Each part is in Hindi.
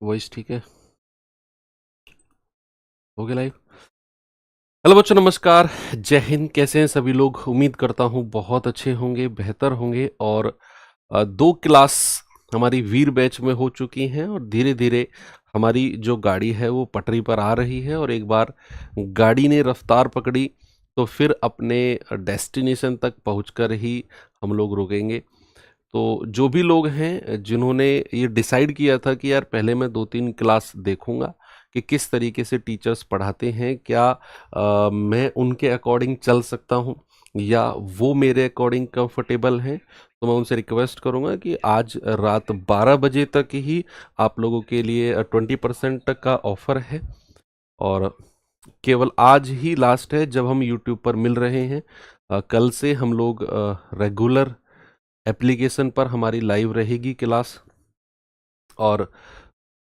वॉइस ठीक है? हो गया लाइव। हेलो बच्चों, नमस्कार। जय हिंद। कैसे हैं सभी लोग? उम्मीद करता हूँ बहुत अच्छे होंगे, बेहतर होंगे। और दो क्लास हमारी वीर बैच में हो चुकी हैं और धीरे धीरे हमारी जो गाड़ी है वो पटरी पर आ रही है। और एक बार गाड़ी ने रफ्तार पकड़ी तो फिर अपने डेस्टिनेशन तक पहुंचकर ही हम लोग रुकेंगे। तो जो भी लोग हैं जिन्होंने ये डिसाइड किया था कि यार पहले मैं 2-3 क्लास देखूंगा कि किस तरीके से टीचर्स पढ़ाते हैं, क्या मैं उनके अकॉर्डिंग चल सकता हूं या वो मेरे अकॉर्डिंग कंफर्टेबल हैं, तो मैं उनसे रिक्वेस्ट करूंगा कि आज रात 12 बजे तक ही आप लोगों के लिए 20% तक का ऑफर है। और केवल आज ही लास्ट है जब हम यूट्यूब पर मिल रहे हैं। कल से हम लोग रेगुलर एप्लीकेशन पर हमारी लाइव रहेगी क्लास। और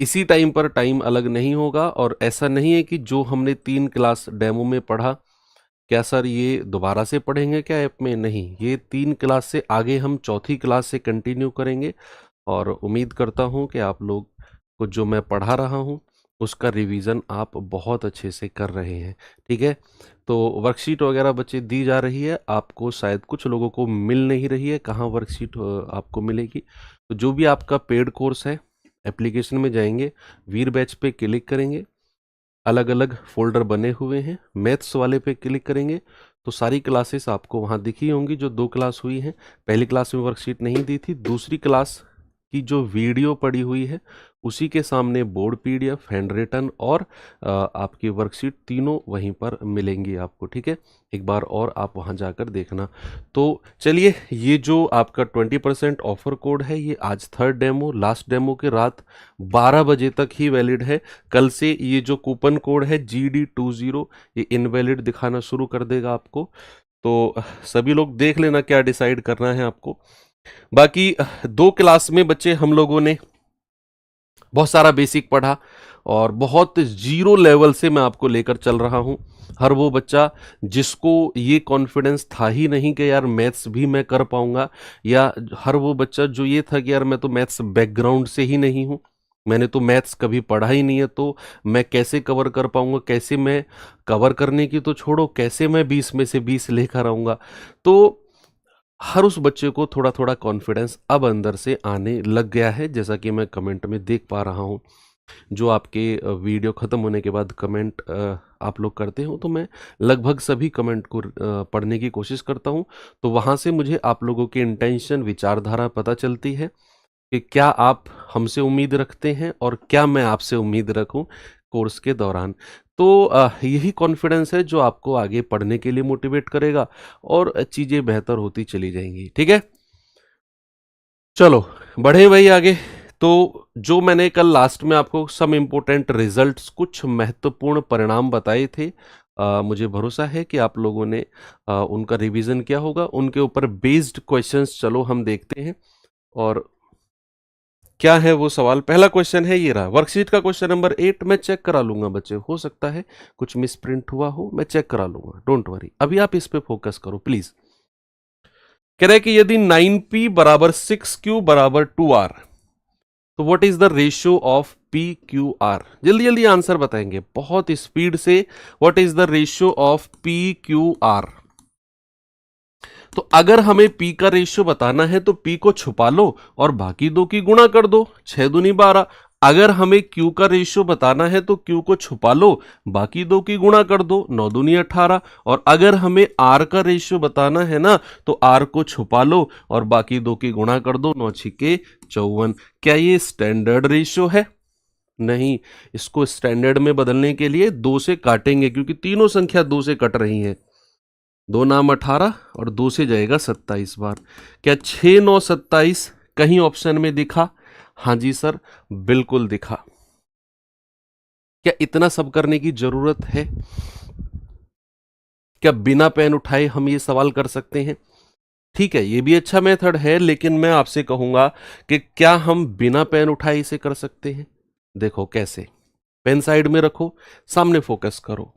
इसी टाइम पर टाइम अलग नहीं होगा। और ऐसा नहीं है कि जो हमने 3 क्लास डेमो में पढ़ा, क्या सर ये दोबारा से पढ़ेंगे क्या ऐप में? नहीं, ये 3 क्लास से आगे हम चौथी क्लास से कंटिन्यू करेंगे। और उम्मीद करता हूँ कि आप लोग को जो मैं पढ़ा रहा हूँ उसका रिवीजन आप बहुत अच्छे से कर रहे हैं। ठीक है, तो वर्कशीट वगैरह बच्चे दी जा रही है आपको। शायद कुछ लोगों को मिल नहीं रही है, कहाँ वर्कशीट आपको मिलेगी। तो जो भी आपका पेड कोर्स है, एप्लीकेशन में जाएंगे, वीर बैच पे क्लिक करेंगे, अलग अलग फोल्डर बने हुए हैं, मैथ्स वाले पे क्लिक करेंगे तो सारी क्लासेस आपको वहाँ दिखी होंगी जो 2 क्लास हुई हैं। पहली क्लास में वर्कशीट नहीं दी थी, दूसरी क्लास की जो वीडियो पड़ी हुई है उसी के सामने बोर्ड पीडीएफ, हैंड रिटन और आपकी वर्कशीट तीनों वहीं पर मिलेंगी आपको। ठीक है, एक बार और आप वहाँ जाकर देखना। तो चलिए, ये जो आपका 20% ऑफर कोड है ये आज थर्ड डेमो, लास्ट डेमो के रात 12 बजे तक ही वैलिड है। कल से ये जो कूपन कोड है GD20 ये इनवैलिड दिखाना शुरू कर देगा आपको। तो सभी लोग देख लेना क्या डिसाइड करना है आपको। बाकी 2 क्लास में बच्चे हम लोगों ने बहुत सारा बेसिक पढ़ा और बहुत जीरो लेवल से मैं आपको लेकर चल रहा हूं। हर वो बच्चा जिसको ये कॉन्फिडेंस था ही नहीं कि यार मैथ्स भी मैं कर पाऊंगा, या हर वो बच्चा जो ये था कि यार मैं तो मैथ्स बैकग्राउंड से ही नहीं हूं, मैंने तो मैथ्स कभी पढ़ा ही नहीं है, तो मैं कैसे कवर कर पाऊंगा, कैसे मैं कवर करने की तो छोड़ो, कैसे मैं 20 में से 20 लेकर आऊंगा। तो हर उस बच्चे को थोड़ा थोड़ा कॉन्फिडेंस अब अंदर से आने लग गया है, जैसा कि मैं कमेंट में देख पा रहा हूँ। जो आपके वीडियो ख़त्म होने के बाद कमेंट आप लोग करते हो तो मैं लगभग सभी कमेंट को पढ़ने की कोशिश करता हूँ। तो वहाँ से मुझे आप लोगों की इंटेंशन, विचारधारा पता चलती है कि क्या आप हमसे उम्मीद रखते हैं और क्या मैं आपसे उम्मीद रखूं कोर्स के दौरान। तो यही कॉन्फिडेंस है जो आपको आगे पढ़ने के लिए मोटिवेट करेगा और चीज़ें बेहतर होती चली जाएंगी। ठीक है, चलो बढ़े भाई आगे। तो जो मैंने कल लास्ट में आपको सम इम्पोर्टेंट रिजल्ट्स, कुछ महत्वपूर्ण परिणाम बताए थे, मुझे भरोसा है कि आप लोगों ने उनका रिवीजन किया होगा। उनके ऊपर बेस्ड क्वेश्चंस चलो हम देखते हैं। और क्या है वो सवाल? पहला क्वेश्चन है, ये रहा वर्कशीट का क्वेश्चन नंबर 8। मैं चेक करा लूंगा बच्चे, हो सकता है कुछ मिस प्रिंट हुआ हो, मैं चेक करा लूंगा, डोंट वरी। अभी आप इस पे फोकस करो प्लीज। कह रहे हैं कि यदि 9p बराबर 6q बराबर 2r, तो what is the ratio of PQR? जल्दी जल्दी आंसर बताएंगे बहुत स्पीड से। What is the ratio of PQR? तो अगर हमें P का रेशियो बताना है तो P को छुपा लो और बाकी दो की गुणा कर दो, 6 दूनी 12। अगर हमें Q का रेशियो बताना है तो Q को छुपा लो, बाकी दो की गुणा कर दो, 9 दूनी 18। और अगर हमें R का रेशियो बताना है ना तो R को छुपा लो और बाकी दो की गुणा कर दो, 9 छिके 54। क्या ये स्टैंडर्ड रेशियो है? नहीं, इसको स्टैंडर्ड में बदलने के लिए 2 से काटेंगे क्योंकि तीनों संख्या 2 से कट रही हैं। 2 नाम 18 और 2 से जाएगा 27 बार। क्या 6 9 27 कहीं ऑप्शन में दिखा? हाँ जी सर, बिल्कुल दिखा। क्या इतना सब करने की जरूरत है? क्या बिना पेन उठाए हम ये सवाल कर सकते हैं? ठीक है, ये भी अच्छा मेथड है, लेकिन मैं आपसे कहूंगा कि क्या हम बिना पेन उठाए इसे कर सकते हैं? देखो कैसे। पेन साइड में रखो, सामने फोकस करो।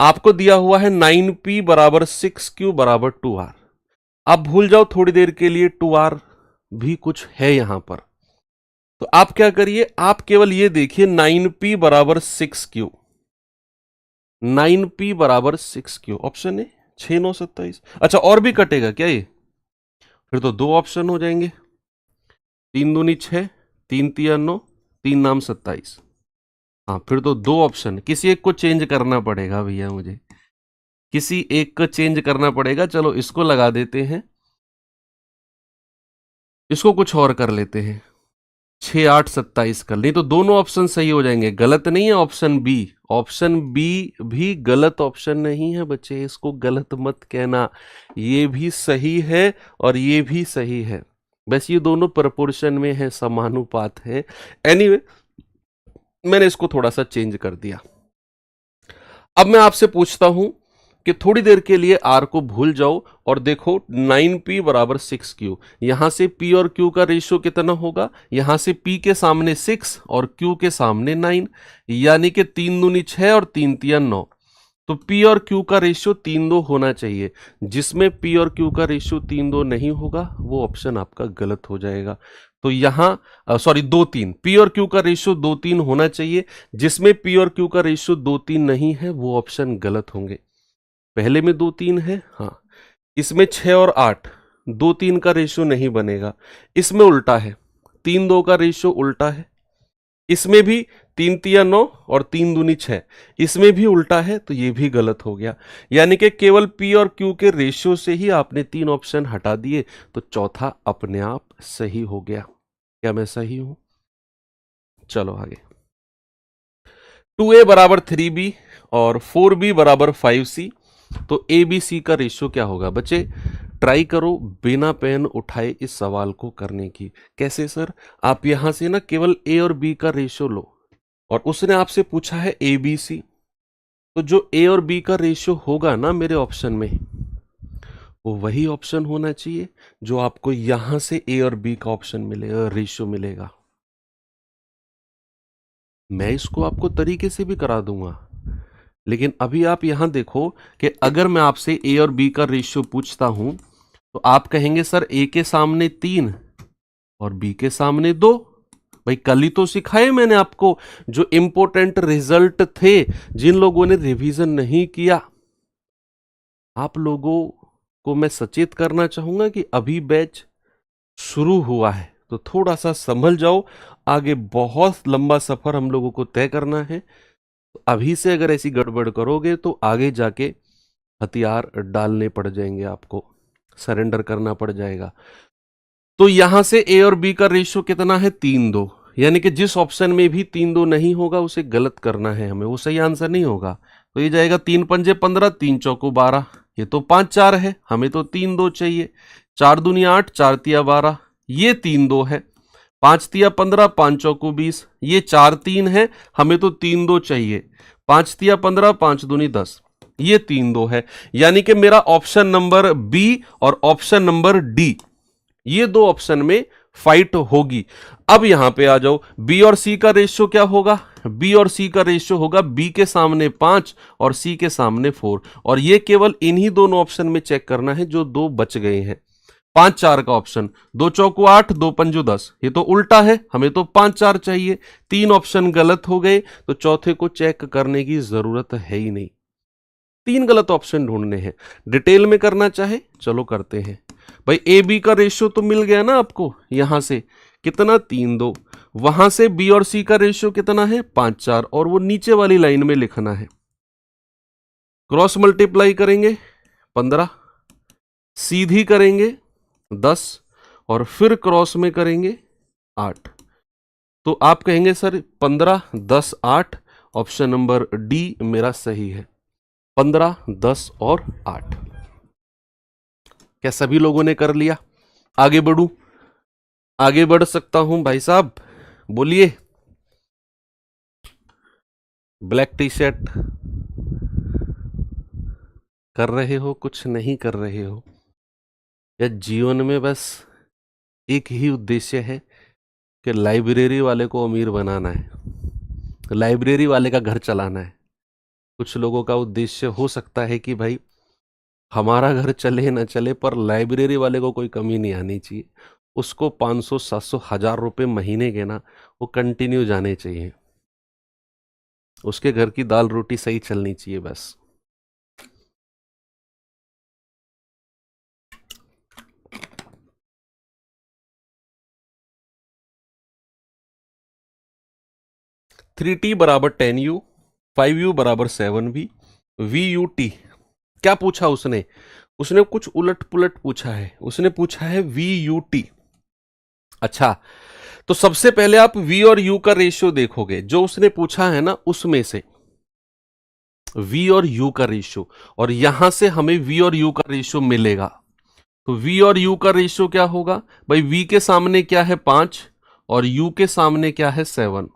आपको दिया हुआ है 9p बराबर 6q बराबर 2r। आप भूल जाओ थोड़ी देर के लिए 2r भी कुछ है यहां पर। तो आप क्या करिए, आप केवल ये देखिए 9p बराबर 6q, 9p बराबर 6q ऑप्शन है 6 9 27। अच्छा और भी कटेगा क्या ये? फिर तो दो ऑप्शन हो जाएंगे, 3 दूनी 6, 3 तिया 9, 3 नाम 27। हाँ फिर तो दो ऑप्शन, किसी एक को चेंज करना पड़ेगा भैया, मुझे किसी एक को चेंज करना पड़ेगा। चलो इसको लगा देते हैं, इसको कुछ और कर लेते हैं, 6 8 27 कर, नहीं तो दोनों ऑप्शन सही हो जाएंगे। गलत नहीं है ऑप्शन बी, ऑप्शन बी भी गलत ऑप्शन नहीं है बच्चे, इसको गलत मत कहना, ये भी सही है और ये भी सही है, बस ये दोनों प्रोपोर्शन में है, समानुपात है। एनीवे मैंने इसको थोड़ा सा चेंज कर दिया। अब मैं आपसे पूछता हूं कि थोड़ी देर के लिए आर को भूल जाओ और देखो 9p बराबर 6q, यहां से p और q का रेशियो कितना होगा, यहां से p के सामने 6 और q के सामने 9, यानी कि 3 दूनी 6 और 3 तिया 9। तो p और q का रेशियो 3:2 होना चाहिए, जिसमें p और q का रेशियो 3:2 नहीं होगा वो ऑप्शन आपका गलत हो जाएगा। तो यहां सॉरी 2 3, p और q का रेशियो 2 3 होना चाहिए, जिसमें p और q का रेशियो 2 3 नहीं है वो ऑप्शन गलत होंगे। पहले में 2 3 है, हाँ इसमें 6 और 8, 2 3 का रेशियो नहीं बनेगा, इसमें उल्टा है, 3 2 का रेशियो उल्टा है, इसमें भी 3 तिया 9 और 3 दूनी 6, इसमें भी उल्टा है, तो ये भी गलत हो गया। यानी कि केवल p और q के रेशियो से ही आपने 3 ऑप्शन हटा दिए, तो चौथा अपने आप सही हो गया। क्या मैं सही हूं? चलो आगे, 2a बराबर 3b और 4b बराबर 5c, तो ए बी सी का रेशियो क्या होगा बच्चे? ट्राई करो बिना पेन उठाए इस सवाल को करने की। कैसे सर? आप यहां से ना केवल ए और बी का रेशियो लो, और उसने आपसे पूछा है ए बी सी, तो जो ए और बी का रेशियो होगा ना मेरे ऑप्शन में, वो वही ऑप्शन होना चाहिए जो आपको यहां से ए और बी का ऑप्शन मिलेगा, रेशियो मिलेगा। मैं इसको आपको तरीके से भी करा दूंगा, लेकिन अभी आप यहां देखो कि अगर मैं आपसे ए और बी का रेशियो पूछता हूं, तो आप कहेंगे सर ए के सामने 3 और बी के सामने 2। भाई कल ही तो सिखाए मैंने आपको, जो इंपॉर्टेंट रिजल्ट थे, जिन लोगों ने रिवीजन नहीं किया, आप लोगों को मैं सचेत करना चाहूंगा कि अभी बैच शुरू हुआ है, तो थोड़ा सा संभल जाओ, आगे बहुत लंबा सफर हम लोगों को तय करना है। तो अभी से अगर ऐसी गड़बड़ करोगे तो आगे जाके हथियार डालने पड़ जाएंगे, आपको सरेंडर करना पड़ जाएगा। तो यहां से ए और बी का रेशियो कितना है? 3:2, यानी कि जिस ऑप्शन में भी 3:2 नहीं होगा उसे गलत करना है हमें, वो सही आंसर नहीं होगा। तो ये जाएगा 3 पंजे 15, 3 चौको 12, ये तो 5 4 है, हमें तो 3:2 चाहिए। 4 दूनी 8, 4 तिया 12, ये 3:2 है। 5 तिया 15, 5 चौको 20, ये 4 3 है, हमें तो 3:2 चाहिए। 5 तिया 15, 5 दूनी 10, ये 3:2 है, यानी कि मेरा ऑप्शन नंबर बी और ऑप्शन नंबर डी, ये दो ऑप्शन में फाइट होगी। अब यहां पे आ जाओ, बी और सी का रेशियो क्या होगा? बी और सी का रेशियो होगा बी के सामने 5 और सी के सामने 4, और ये केवल इन्हीं दोनों ऑप्शन में चेक करना है जो दो बच गए हैं। 5 4 का ऑप्शन, 2 चौको 8, 2 पंजो 10, ये तो उल्टा है, हमें तो 5 4 चाहिए। 3 ऑप्शन गलत हो गए, तो चौथे को चेक करने की जरूरत है ही नहीं। 3 गलत ऑप्शन ढूंढने हैं, डिटेल में करना चाहे चलो करते हैं। भाई ए बी का रेशियो तो मिल गया ना आपको, यहां से कितना? 3:2, वहां से बी और सी का रेशियो कितना है? 5 4, और वो नीचे वाली लाइन में लिखना है। क्रॉस मल्टीप्लाई करेंगे 15, सीधी करेंगे 10, और फिर क्रॉस में करेंगे 8। तो आप कहेंगे सर 15 10 8, ऑप्शन नंबर डी मेरा सही है, 15 10 और 8। क्या सभी लोगों ने कर लिया? आगे बढ़ूं? आगे बढ़ सकता हूं भाई साहब? बोलिए। ब्लैक टी शर्ट कर रहे हो, कुछ नहीं कर रहे हो, या जीवन में बस एक ही उद्देश्य है कि लाइब्रेरी वाले को अमीर बनाना है, लाइब्रेरी वाले का घर चलाना है? कुछ लोगों का उद्देश्य हो सकता है कि भाई हमारा घर चले ना चले पर लाइब्रेरी वाले को कोई कमी नहीं आनी चाहिए, उसको 500 700 1000 रुपए महीने के ना वो कंटिन्यू जाने चाहिए, उसके घर की दाल रोटी सही चलनी चाहिए बस। थ्री टी बराबर 10u, 5u बराबर 7v, वी यू टी। क्या पूछा उसने? उसने कुछ उलट पुलट पूछा है, उसने पूछा है वी यू टी। अच्छा, तो सबसे पहले आप v और u का रेशियो देखोगे, जो उसने पूछा है ना उसमें से v और u का रेशियो, और यहां से हमें v और u का रेशियो मिलेगा। तो v और u का रेशियो क्या होगा भाई? v के सामने क्या है 5 और u के सामने क्या है 7।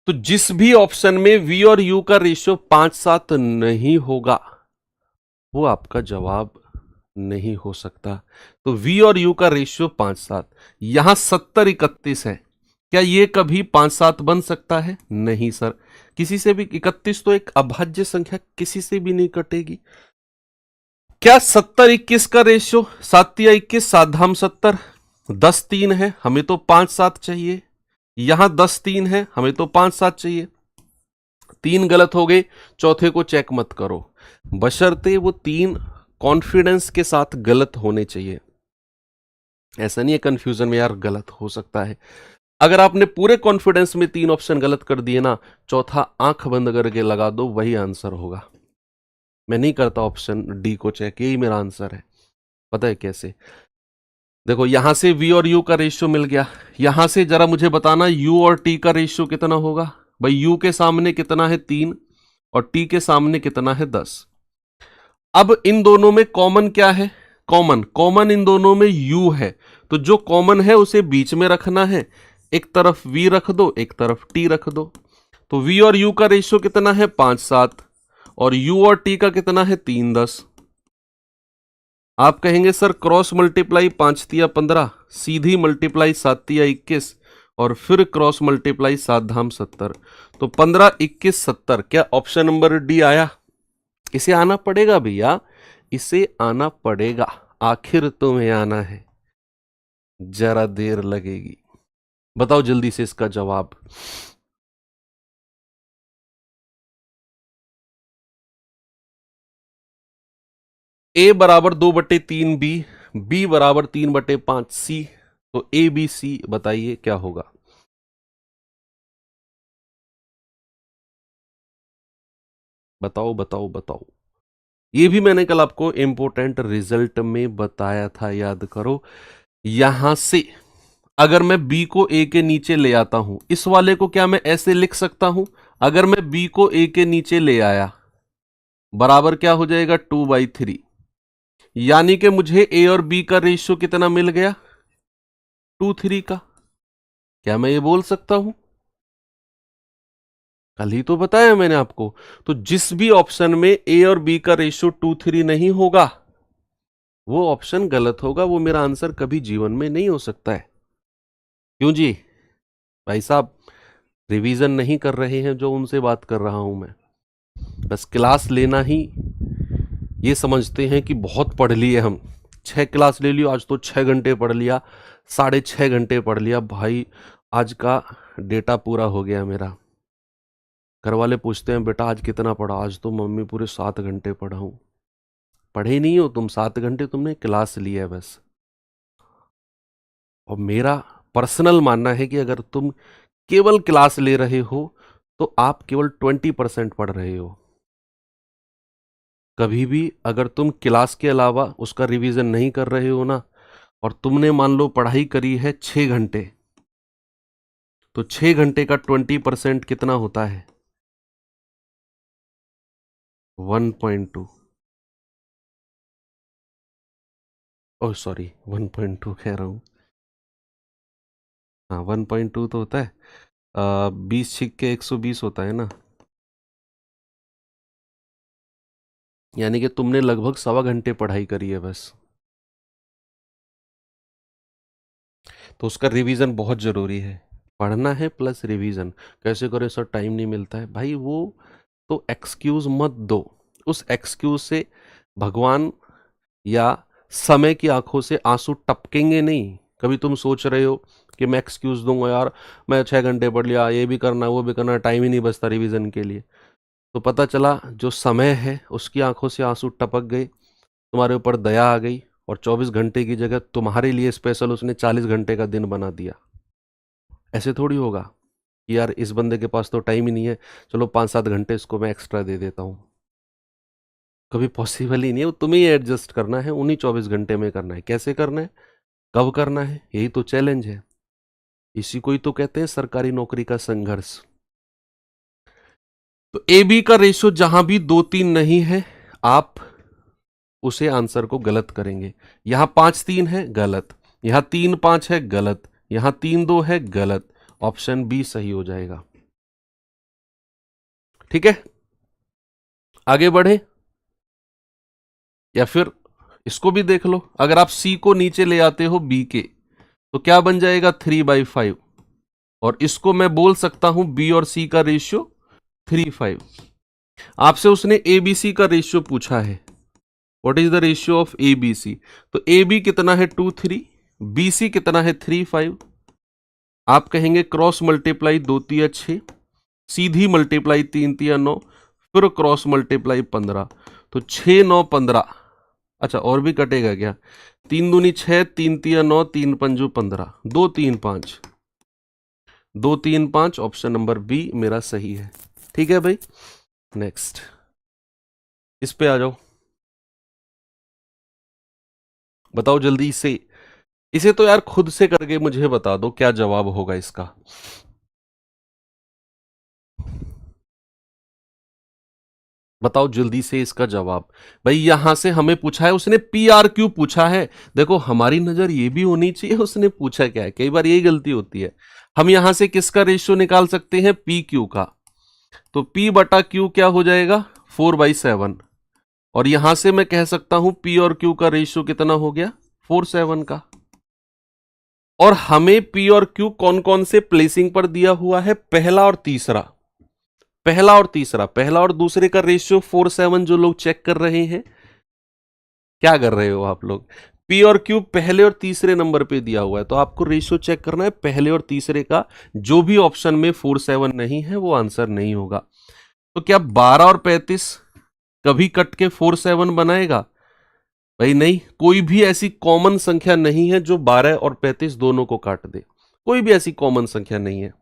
तो जिस भी ऑप्शन में v और u का रेशियो 5-7 नहीं होगा वो आपका जवाब नहीं हो सकता। तो v और u का रेशियो 5-7, यहां 70-31 है, क्या ये कभी 5-7 बन सकता है? नहीं सर, किसी से भी 31 तो एक अभाज्य संख्या, किसी से भी नहीं कटेगी। क्या 70-21 का रेशियो 7-21, 7 धाम 70, 10-3 है, हमें तो 5-7 चाहिए। यहां 10-3 है, हमें तो 5-7 चाहिए। 3 गलत हो गए, चौथे को चेक मत करो, बशर्ते वो 3 कॉन्फिडेंस के साथ गलत होने चाहिए। ऐसा नहीं है कंफ्यूजन में यार गलत हो सकता है। अगर आपने पूरे कॉन्फिडेंस में 3 ऑप्शन गलत कर दिए ना, चौथा आंख बंद करके लगा दो, वही आंसर होगा। मैं नहीं करता ऑप्शन डी को चेक, यही मेरा आंसर है। पता है कैसे? देखो यहां से v और u का रेशियो मिल गया, यहां से जरा मुझे बताना u और t का रेशियो कितना होगा भाई? u के सामने कितना है 3 और t के सामने कितना है 10। अब इन दोनों में कॉमन क्या है? कॉमन इन दोनों में u है, तो जो कॉमन है उसे बीच में रखना है। एक तरफ v रख दो, एक तरफ t रख दो। तो v और u का रेशियो कितना है 5-7 और u और t का कितना है 3-10। आप कहेंगे सर क्रॉस मल्टीप्लाई 5-15, सीधी मल्टीप्लाई 7-21 और फिर क्रॉस मल्टीप्लाई 7 धाम 70, तो 15-21-70। क्या ऑप्शन नंबर डी आया? इसे आना पड़ेगा भैया, इसे आना पड़ेगा, आखिर तुम्हें आना है, जरा देर लगेगी। बताओ जल्दी से इसका जवाब। ए बराबर 2/3 बी, बी बराबर 3/5 सी, तो ए बी सी बताइए क्या होगा? बताओ बताओ बताओ। ये भी मैंने कल आपको इंपोर्टेंट रिजल्ट में बताया था, याद करो। यहां से अगर मैं b को a के नीचे ले आता हूं, इस वाले को क्या मैं ऐसे लिख सकता हूं? अगर मैं b को a के नीचे ले आया, बराबर क्या हो जाएगा 2/3, यानी कि मुझे a और b का रेशियो कितना मिल गया? 2:3 का। क्या मैं ये बोल सकता हूं? कल ही तो बताया मैंने आपको। तो जिस भी ऑप्शन में a और b का रेशियो 2:3 नहीं होगा वो ऑप्शन गलत होगा, वो मेरा आंसर कभी जीवन में नहीं हो सकता है। क्यों जी? भाई साहब रिवीजन नहीं कर रहे हैं जो उनसे बात कर रहा हूं मैं, बस क्लास लेना ही ये समझते हैं कि बहुत पढ़ लिए हम। 6 क्लास ले लियो, आज तो 6 घंटे पढ़ लिया, 6.5 घंटे पढ़ लिया भाई, आज का डेटा पूरा हो गया मेरा। घर वाले पूछते हैं बेटा आज कितना पढ़ा? आज तो मम्मी पूरे 7 घंटे पढ़ा हूं। पढ़े नहीं हो तुम 7 घंटे, तुमने क्लास लिया है बस। और मेरा पर्सनल मानना है कि अगर तुम केवल क्लास ले रहे हो तो आप केवल 20% पढ़ रहे हो। कभी भी अगर तुम क्लास के अलावा उसका रिवीजन नहीं कर रहे हो ना, और तुमने मान लो पढ़ाई करी है 6 घंटे, तो 6 घंटे का 20% कितना होता है? 1.2। ओह सॉरी 1.2 कह रहा हूं। हाँ 1.2 तो होता है, 20 छिक के 120 होता है ना, यानी कि तुमने लगभग 1.25 घंटे पढ़ाई करी है बस। तो उसका रिवीजन बहुत जरूरी है। पढ़ना है प्लस रिवीजन। कैसे करें सर टाइम नहीं मिलता है? भाई वो तो एक्सक्यूज मत दो, उस एक्सक्यूज से भगवान या समय की आंखों से आंसू टपकेंगे नहीं। कभी तुम सोच रहे हो कि मैं एक्सक्यूज दूंगा, यार मैं 6 घंटे पढ़ लिया, ये भी करना वो भी करना, टाइम ही नहीं बचता रिवीजन के लिए। तो पता चला जो समय है उसकी आंखों से आंसू टपक गए, तुम्हारे ऊपर दया आ गई और 24 घंटे की जगह तुम्हारे लिए स्पेशल उसने 40 घंटे का दिन बना दिया। ऐसे थोड़ी होगा कि यार इस बंदे के पास तो टाइम ही नहीं है, चलो 5-7 घंटे इसको मैं एक्स्ट्रा दे देता हूँ। कभी पॉसिबल ही नहीं है, वो तुम्हें ही एडजस्ट करना है, उन्हीं 24 घंटे में करना है। कैसे करना है, कब करना है, यही तो चैलेंज है। इसी को ही तो कहते हैं सरकारी नौकरी का संघर्ष। तो ए बी का रेशियो जहां भी 2-3 नहीं है, आप उसे आंसर को गलत करेंगे। यहां 5-3 है, गलत। यहां 3-5 है, गलत। यहां 3-2 है, गलत। ऑप्शन बी सही हो जाएगा। ठीक है, आगे बढ़े या फिर इसको भी देख लो। अगर आप सी को नीचे ले आते हो बी के, तो क्या बन जाएगा 3/5। और इसको मैं बोल सकता हूं बी और सी का रेशियो 3:5। आपसे उसने ए बी सी का रेशियो पूछा है, what is the ratio of A B C. तो ए बी कितना है 2-3, बी सी कितना है 3-5। आप कहेंगे क्रॉस मल्टीप्लाई 2-3-6, सीधी मल्टीप्लाई 3-3-9, फिर क्रॉस मल्टीप्लाई 15। तो 6-9-15। अच्छा और भी कटेगा क्या, 3×2=6, 3×3=9, 3×5=15, 2-3-5, 2-3-5। ऑप्शन नंबर बी मेरा सही है। ठीक है भाई, नेक्स्ट इस पे आ जाओ। बताओ जल्दी से, इसे तो यार खुद से करके मुझे बता दो क्या जवाब होगा इसका। बताओ जल्दी से इसका जवाब। भाई यहां से हमें पूछा है उसने पी आर क्यू पूछा है। देखो हमारी नजर ये भी होनी चाहिए उसने पूछा क्या है, कई बार यही गलती होती है। हम यहां से किसका रेशियो निकाल सकते हैं, पी क्यू का। तो पी बटा क्यू क्या हो जाएगा 4/7। और यहां से मैं कह सकता हूं पी और क्यू का रेशियो कितना हो गया 4/7 का। और हमें पी और क्यू कौन कौन से प्लेसिंग पर दिया हुआ है, पहला और तीसरा। पहला और तीसरा, पहला और दूसरे का रेशियो 4/7 जो लोग चेक कर रहे हैं, क्या कर रहे हो आप लोग। पी और क्यू पहले और तीसरे नंबर पे दिया हुआ है, तो आपको रेशियो चेक करना है पहले और तीसरे का। जो भी ऑप्शन में 4/7 नहीं है वो आंसर नहीं होगा। तो क्या 12 और 35 कभी कट के 4/7 बनाएगा, भाई नहीं। कोई भी ऐसी कॉमन संख्या नहीं है जो 12 और 35 दोनों को काट दे, कोई भी ऐसी कॉमन संख्या नहीं है।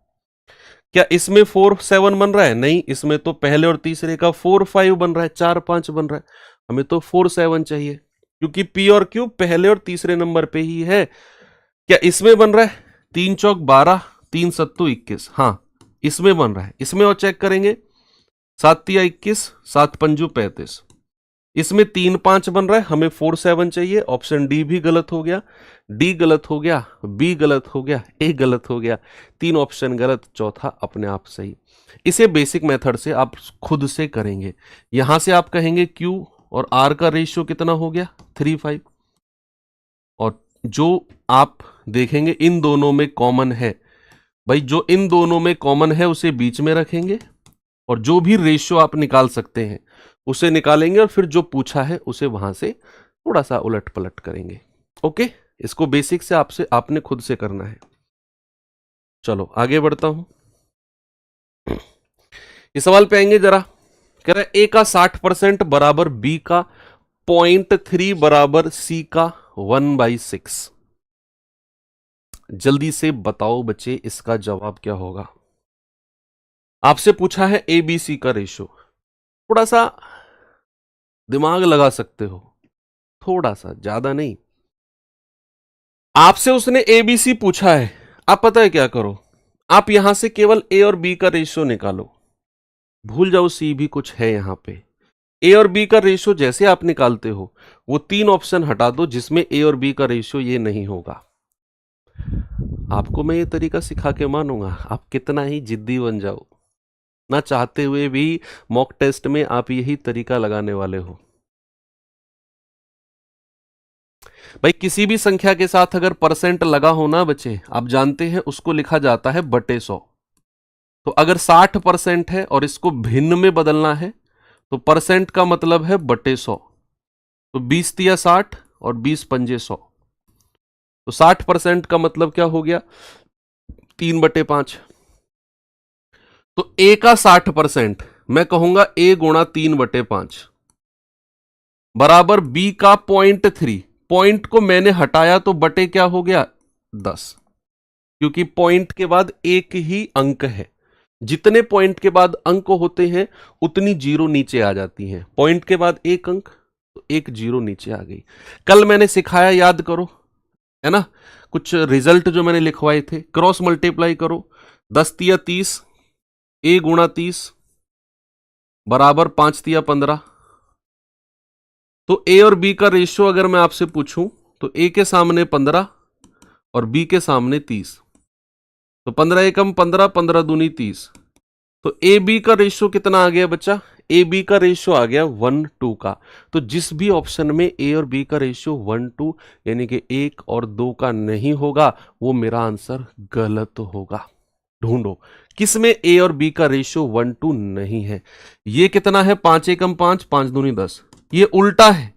क्या इसमें 4/7 बन रहा है, नहीं। इसमें तो पहले और तीसरे का 4/5 बन रहा है, 4/5 बन रहा है। हमें तो 4/7 चाहिए क्योंकि पी और क्यू पहले और तीसरे नंबर पे ही है। क्या इसमें बन रहा है 3×4=12, 3×7=21, हाँ इसमें बन रहा है। इसमें और चेक करेंगे 7×3=21, 7×5=35। इसमें 3-5 बन रहा है, हमें 4/7 चाहिए। ऑप्शन डी भी गलत हो गया, डी गलत हो गया, बी गलत हो गया, ए गलत हो गया। 3 ऑप्शन गलत, चौथा अपने आप सही। इसे बेसिक मेथड से आप खुद से करेंगे। यहां से आप कहेंगे क्यू और आर का रेशियो कितना हो गया 3:5। और जो आप देखेंगे इन दोनों में कॉमन है, भाई जो इन दोनों में कॉमन है उसे बीच में रखेंगे और जो भी रेशियो आप निकाल सकते हैं उसे निकालेंगे और फिर जो पूछा है उसे वहां से थोड़ा सा उलट पलट करेंगे। ओके, इसको बेसिक से आपने खुद से करना है। चलो आगे बढ़ता हूं, इस सवाल पे आएंगे जरा। कह रहा है ए का 60% बराबर बी का 0.3 बराबर सी का 1/6। जल्दी से बताओ बच्चे इसका जवाब क्या होगा। आपसे पूछा है ए बी सी का रेशियो, थोड़ा सा दिमाग लगा सकते हो, थोड़ा सा, ज्यादा नहीं। आपसे उसने ए बी सी पूछा है, आप पता है क्या करो, आप यहां से केवल ए और बी का रेशियो निकालो, भूल जाओ सी भी कुछ है यहां पे। ए और बी का रेशियो जैसे आप निकालते हो वो 3 ऑप्शन हटा दो जिसमें ए और बी का रेशियो ये नहीं होगा। आपको मैं ये तरीका सिखा के मानूंगा, आप कितना ही जिद्दी बन जाओ, ना चाहते हुए भी मॉक टेस्ट में आप यही तरीका लगाने वाले हो। भाई किसी भी संख्या के साथ अगर परसेंट लगा हो ना बच्चे, आप जानते हैं उसको लिखा जाता है बटे 100। तो अगर 60% है और इसको भिन्न में बदलना है तो परसेंट का मतलब है बटे 100। तो 20×60 और 20 पंजे 100, तो 60% का मतलब क्या हो गया, 3/5। तो ए का 60% मैं कहूंगा ए गुणा 3/5 बराबर बी का 0.3। पॉइंट को मैंने हटाया तो बटे क्या हो गया, 10, क्योंकि पॉइंट के बाद एक ही अंक है। जितने पॉइंट के बाद अंक होते हैं उतनी जीरो नीचे आ जाती हैं। पॉइंट के बाद एक अंक तो एक जीरो नीचे आ गई। कल मैंने सिखाया, याद करो, है ना, कुछ रिजल्ट जो मैंने लिखवाए थे, क्रॉस मल्टीप्लाई करो, 10 तिया 30, ए गुणा 30 बराबर 5 तिया 15। तो ए और बी का रेशियो अगर मैं आपसे पूछूं तो ए के सामने 15 और बी के सामने 30, तो 15 एकम 15, 15 दूनी 30। तो ए बी का रेशियो कितना आ गया बच्चा, ए बी का रेशियो आ गया 1:2 का। तो जिस भी ऑप्शन में ए और बी का रेशियो 1:2 यानी कि 1 और 2 का नहीं होगा वो मेरा आंसर गलत होगा। ढूंढो किस में ए और बी का रेशियो 1:2 नहीं है। ये कितना है, 5 एकम 5, 5 दूनी 10, ये उल्टा है,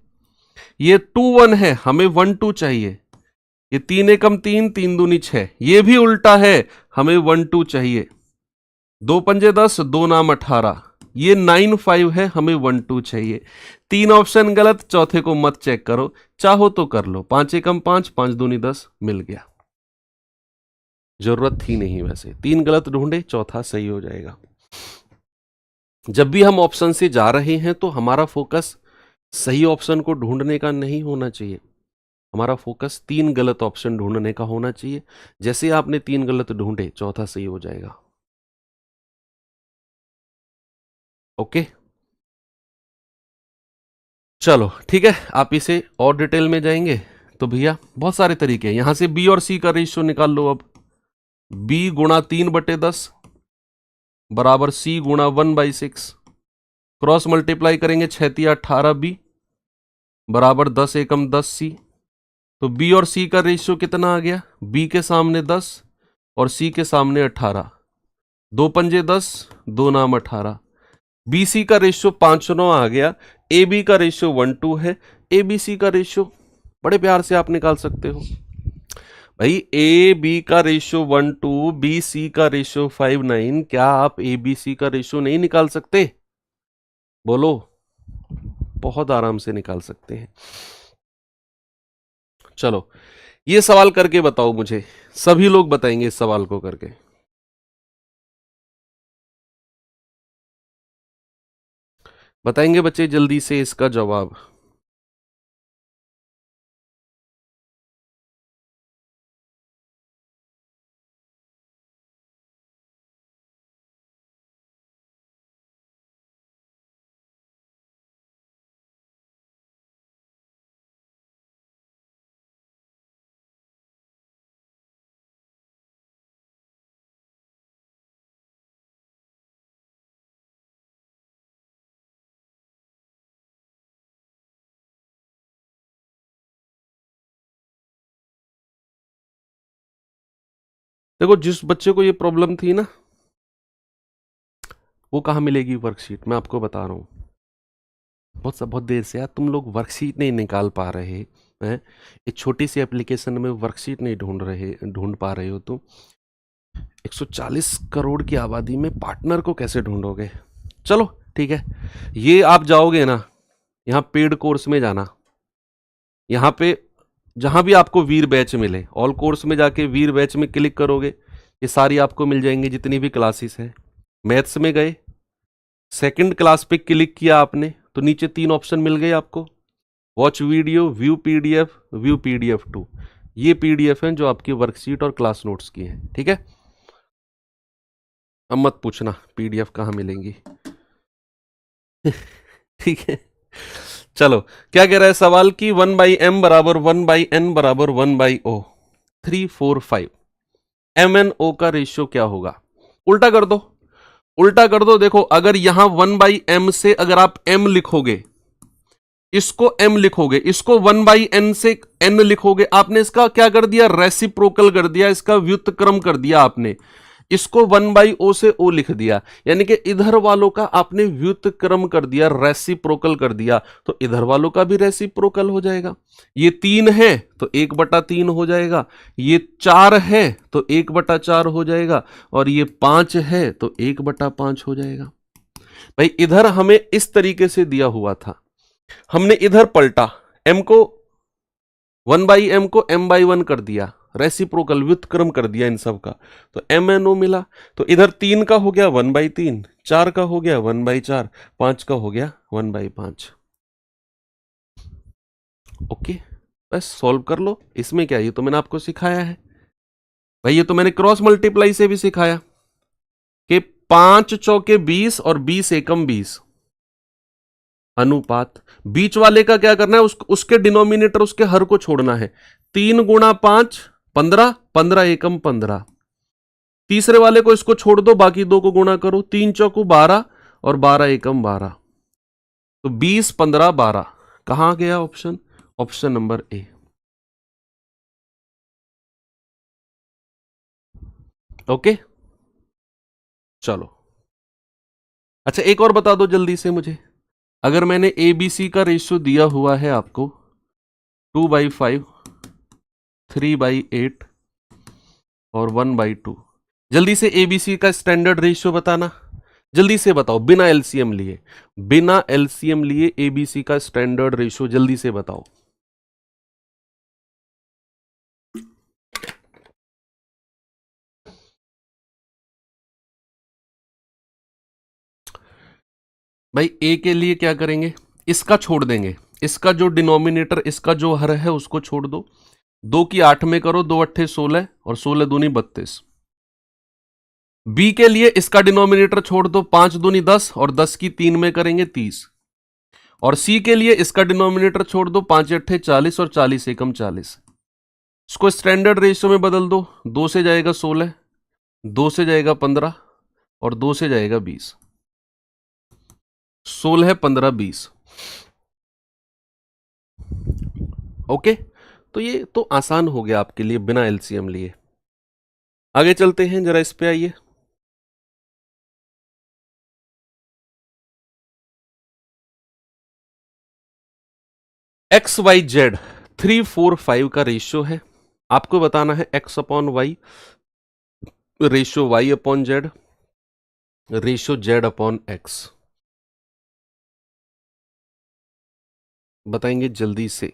ये 2:1 है, हमें 1:2 चाहिए। ये 3 एकम 3, 3 दूनी 6, ये भी उल्टा है, हमें 1:2 चाहिए। 2 पंजे 10, 2 नाम 18, ये 9:5 है, हमें 1:2 चाहिए। 3 ऑप्शन गलत, चौथे को मत चेक करो, चाहो तो कर लो। 5 एकम 5, 5 दूनी 10, मिल गया। जरूरत थी नहीं वैसे, 3 गलत ढूंढे, चौथा सही हो जाएगा। जब भी हम ऑप्शन से जा रहे हैं तो हमारा फोकस सही ऑप्शन को ढूंढने का नहीं होना चाहिए, हमारा फोकस 3 गलत ऑप्शन ढूंढने का होना चाहिए। जैसे आपने 3 गलत ढूंढे, चौथा सही हो जाएगा। ओके, चलो ठीक है, आप इसे और डिटेल में जाएंगे तो भैया बहुत सारे तरीके हैं। यहां से बी और सी का रेशियो निकाल लो। अब बी गुणा 3/10 बराबर सी गुणा 1/6, क्रॉस मल्टीप्लाई करेंगे, 6 तिया 18 बी बराबर 10 एकम 10 सी। तो बी और सी का रेशियो कितना आ गया, बी के सामने 10 और सी के सामने 18, 2 पंजे 10, 2 नाम 18। बी सी का रेशियो 5:9 आ गया। ए बी का रेशियो 1:2 है। ए बी सी का रेशियो बड़े प्यार से आप निकाल सकते हो भाई, ए बी का रेशियो 1:2, बी सी का रेशियो 5:9। क्या आप ए बी सी का रेशियो नहीं निकाल सकते, बोलो? बहुत आराम से निकाल सकते हैं। चलो ये सवाल करके बताओ मुझे, सभी लोग बताएंगे इस सवाल को करके। बताएंगे बच्चे जल्दी से इसका जवाब। देखो जिस बच्चे को ये प्रॉब्लम थी ना, वो कहाँ मिलेगी वर्कशीट, मैं आपको बता रहा हूँ। बहुत देर से यार तुम लोग वर्कशीट नहीं निकाल पा रहे हैं, एक छोटी सी एप्लीकेशन में वर्कशीट नहीं ढूंढ पा रहे हो तुम। 140 करोड़ की आबादी में पार्टनर को कैसे ढूंढोगे? चलो ठीक है, ये आप जाओगे ना, यहाँ पेड कोर्स में जाना, यहाँ पे जहां भी आपको वीर बैच मिले, ऑल कोर्स में जाके वीर बैच में क्लिक करोगे, ये सारी आपको मिल जाएंगी जितनी भी क्लासेस हैं। मैथ्स में गए, सेकंड क्लास पे क्लिक किया आपने तो नीचे 3 ऑप्शन मिल गए आपको, watch video, view PDF, view PDF 2। ये पीडीएफ हैं जो आपकी वर्कशीट और क्लास नोट्स की हैं, ठीक है। अब मत पूछना पीडीएफ कहाँ मिलेंगी ठीक है। चलो क्या कह रहा है सवाल की, 1/m बराबर 1/n बराबर 1/o, 3 4 5। एम एन ओ का रेशियो क्या होगा? उल्टा कर दो, उल्टा कर दो। देखो अगर यहां 1/m से अगर आप m लिखोगे, इसको m लिखोगे, इसको 1/n से n लिखोगे, आपने इसका क्या कर दिया, रेसिप्रोकल कर दिया, इसका व्युत्क्रम कर दिया आपने। इसको 1/o से o लिख दिया, यानी कि इधर वालों का आपने व्युत्क्रम कर दिया, रेसिप्रोकल कर दिया, तो इधर वालों का भी रेसिप्रोकल हो जाएगा। ये 3 है तो 1/3 हो जाएगा, ये 4 है तो 1/4 हो जाएगा, और ये 5 है तो 1/5 हो जाएगा। भाई इधर हमें इस तरीके से दिया हुआ था, हमने इधर पलटा, m को 1/m को m/1 कर दिया, रेसिप्रोकल व्युत्क्रम कर दिया इन सब का, तो MNO मिला। तो इधर 3 का हो गया 1/3, 4 का हो गया 1/4, 5 का हो गया 1/5। ओके, बस सॉल्व कर लो। इसमें क्या, ये तो मैंने आपको सिखाया है भाई, ये तो मैंने क्रॉस मल्टीप्लाई से भी सिखाया कि 5 चौके 20 और 20 एकम 20 अनुपात। बीच वाले का क्या करना है, उसके डिनोमिनेटर, उसके हर को छोड़ना है। 3 गुणा 5 15, 15 एकम 15। तीसरे वाले को इसको छोड़ दो, बाकी दो को गुणा करो, 3 चौकू 12 और 12 एकम 12, तो 20 15 12। कहां गया option? Option number A. Okay चलो, अच्छा एक और बता दो जल्दी से मुझे, अगर मैंने ABC का रेशियो दिया हुआ है आपको 2/5, 3/8 और 1/2, जल्दी से ABC का स्टैंडर्ड रेशियो बताना, जल्दी से बताओ, बिना एलसीएम लिए, बिना एलसीएम लिए ABC का स्टैंडर्ड रेशियो जल्दी से बताओ। भाई ए के लिए क्या करेंगे, इसका छोड़ देंगे, इसका जो डिनोमिनेटर, इसका जो हर है उसको छोड़ दो, 2 की 8 में करो, 2 अट्ठे 16 और 16 दूनी 32। बी के लिए इसका डिनोमिनेटर छोड़ दो, 5 दूनी 10 और 10 की 3 में करेंगे 30। और सी के लिए इसका डिनोमिनेटर छोड़ दो, 5 अट्ठे 40 और 40 एकम 40। इसको स्टैंडर्ड रेशियो में बदल दो, 2 से जाएगा 16, 2 से जाएगा 15 और 2 से जाएगा 20, 16 15 20। ओके, तो ये तो आसान हो गया आपके लिए बिना एलसीएम लिए। आगे चलते हैं, जरा इस पे आइए। XYZ 3 4 5 का रेशियो है, आपको बताना है X/Y, ratio Y/Z, ratio Z/X। बताएंगे जल्दी से।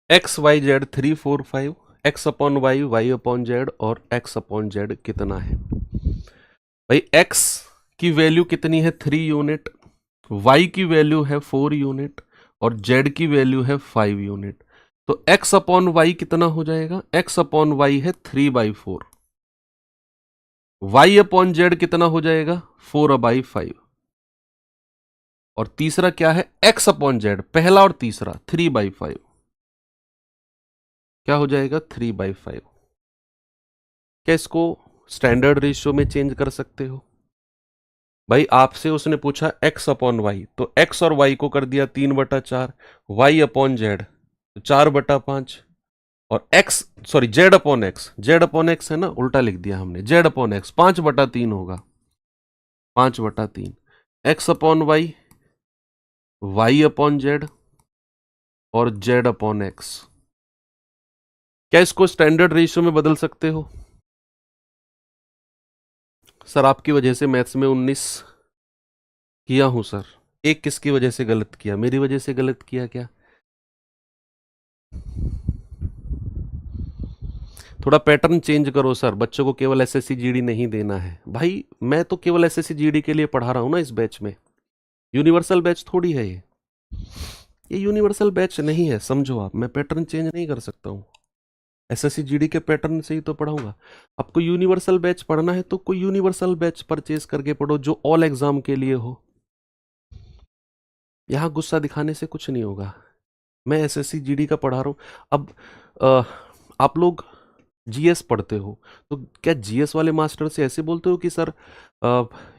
XYZ 3 4 5, X/Y, Y/Z और X/Z कितना है? भाई X की वैल्यू कितनी है? 3 यूनिट, Y की वैल्यू है 4 यूनिट और Z की वैल्यू है 5 यूनिट। तो X/Y कितना हो जाएगा? X/Y है 3/4। Y/Z कितना हो जाएगा? 4/5। और तीसरा क्या है? X/Z, पहला और तीसरा 3/5, क्या हो जाएगा? 3/5। क्या इसको स्टैंडर्ड रेशियो में चेंज कर सकते हो? भाई आपसे उसने पूछा X/Y, तो X और Y को कर दिया 3/4, Y/Z 4/5 और Z/X है ना, उल्टा लिख दिया हमने, Z/X 5/3 होगा, 5/3। X/Y, Y/Z और Z/X। क्या इसको स्टैंडर्ड रेशियो में बदल सकते हो? सर आपकी वजह से मैथ्स में 19 किया हूं सर। एक किसकी वजह से गलत किया? मेरी वजह से गलत किया क्या? थोड़ा पैटर्न चेंज करो सर, बच्चों को केवल एसएससी जीडी नहीं देना है। भाई मैं तो केवल एसएससी जीडी के लिए पढ़ा रहा हूं ना इस बैच में, यूनिवर्सल बैच थोड़ी है ये यूनिवर्सल बैच नहीं है, समझो आप, मैं पैटर्न चेंज नहीं कर सकता हूं। एसएससी जीडी के पैटर्न से ही तो पढ़ाऊंगा। आपको यूनिवर्सल बैच पढ़ना है तो कोई यूनिवर्सल बैच परचेज करके पढ़ो जो ऑल एग्जाम के लिए हो। यहां गुस्सा दिखाने से कुछ नहीं होगा। मैं एसएससी जीडी का पढ़ा रहा हूं। अब आप लोग जीएस पढ़ते हो तो क्या जीएस वाले मास्टर से ऐसे बोलते हो कि सर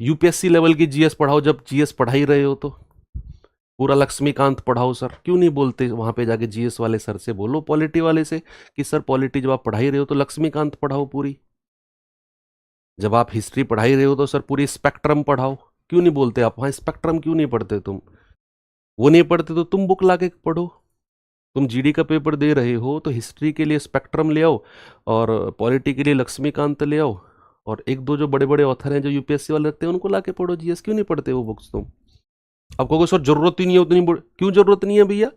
यूपीएससी लेवल की जीएस पढ़ाओ, जब जीएस पढ़ा ही रहे हो तो पूरा लक्ष्मीकांत पढ़ाओ सर? क्यों नहीं बोलते वहां पे जाके जीएस वाले सर से बोलो, पॉलिटी वाले से, कि सर पॉलिटी जब आप पढ़ा ही रहे हो तो लक्ष्मीकांत पढ़ाओ पूरी। जब आप हिस्ट्री पढ़ा ही रहे हो तो सर पूरी स्पेक्ट्रम पढ़ाओ। क्यों नहीं बोलते आप वहां स्पेक्ट्रम क्यों नहीं पढ़ते तुम? वो नहीं पढ़ते तो तुम बुक लाके पढ़ो। तुम जीडी का पेपर दे रहे हो तो हिस्ट्री के लिए स्पेक्ट्रम ले आओ और पॉलिटी के लिए लक्ष्मीकांत ले आओ, और एक दो जो बड़े बड़े ऑथर हैं जो यूपीएससी वाले रखते हैं उनको लाके पढ़ो जीएस। क्यों नहीं पढ़ते वो बुक्स तुम? अब कहोगे सर जरूरत ही नहीं है उतनी, क्यों जरूरत नहीं है भैया?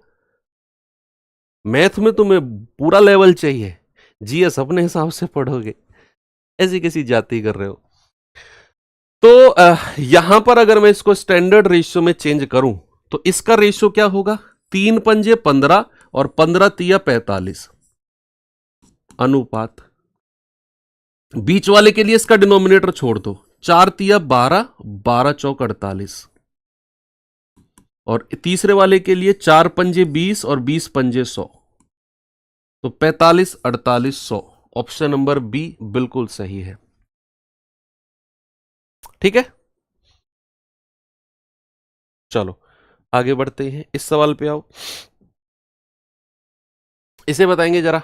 मैथ में तुम्हें पूरा लेवल चाहिए, जीएस अपने हिसाब से पढ़ोगे। ऐसी कैसी जाति कर रहे हो? तो यहां पर अगर मैं इसको स्टैंडर्ड रेशियो में चेंज करूं तो इसका रेशियो क्या होगा? 3 पंजे 15 और 15 तिया 45 अनुपात। बीच वाले के लिए इसका डिनोमिनेटर छोड़ दो, 4 तिया 12, 12 चौक 48, और तीसरे वाले के लिए 4 पंजे 20 और 20 पंजे 100, तो 45, 48, 100। ऑप्शन नंबर बी बिल्कुल सही है। ठीक है, चलो आगे बढ़ते हैं। इस सवाल पे आओ, इसे बताएंगे जरा।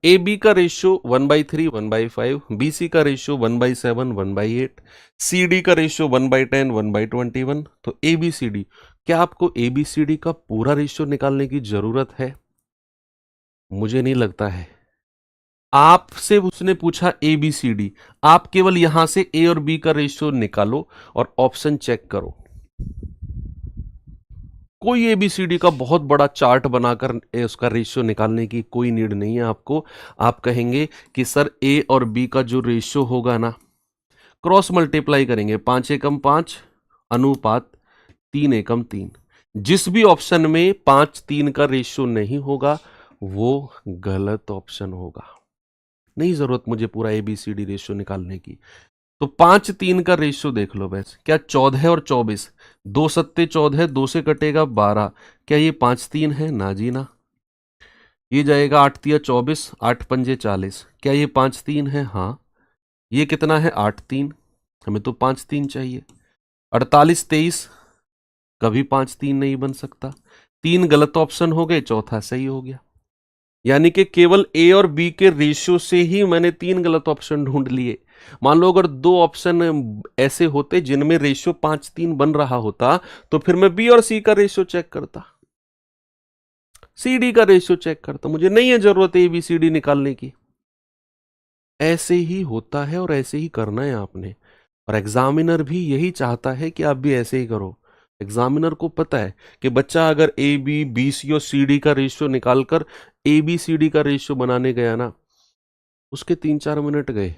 ए बी का रेशियो 1/3 1/5, बी सी का रेशियो 1/7 1/8, सी डी का रेशियो 1/10 1/21। तो ए बी सी डी, क्या आपको ए बी सी डी का पूरा रेशियो निकालने की जरूरत है? मुझे नहीं लगता है। आपसे उसने पूछा ए बी सी डी, आप केवल यहां से ए और बी का रेशियो निकालो और ऑप्शन चेक करो। कोई एबीसीडी का बहुत बड़ा चार्ट बनाकर उसका रेशियो निकालने की कोई नीड नहीं है आपको। आप कहेंगे कि सर ए और बी का जो रेशियो होगा ना, क्रॉस मल्टीप्लाई करेंगे, 5 एकम 5 अनुपात 3 एकम 3। जिस भी ऑप्शन में 5 3 का रेशियो नहीं होगा वो गलत ऑप्शन होगा। नहीं जरूरत मुझे पूरा एबीसीडी रेशियो निकालने की। तो 5 3 का रेशियो देख लो बस, क्या 14 और 24, 2 सत्ते 14, 2 से कटेगा 12, क्या ये 5 3 है? ना जी ना। ये जाएगा 8 तिया 24, 8 पंजे 40, क्या ये 5 3 है? हाँ। ये कितना है? 8 3, हमें तो 5 3 चाहिए। 48 23, कभी 5 3 नहीं बन सकता। 3 गलत ऑप्शन हो गए, चौथा सही हो गया। यानी कि केवल ए और बी के रेशियो से ही मैंने 3 गलत ऑप्शन ढूंढ लिए। मान लो अगर 2 ऑप्शन ऐसे होते जिनमें रेशियो 5 3 बन रहा होता तो फिर मैं बी और सी का रेशियो चेक करता, सी डी का रेशियो चेक करता। मुझे नहीं है जरूरत ए बी सी डी निकालने की। ऐसे ही होता है और ऐसे ही करना है आपने, और एग्जामिनर भी यही चाहता है कि आप भी ऐसे ही करो। एग्जामिनर को पता है कि बच्चा अगर ए बी बी सी और सी डी का रेशियो निकालकर ए बी सी डी का रेशियो बनाने गया ना, उसके 3-4 मिनट गए।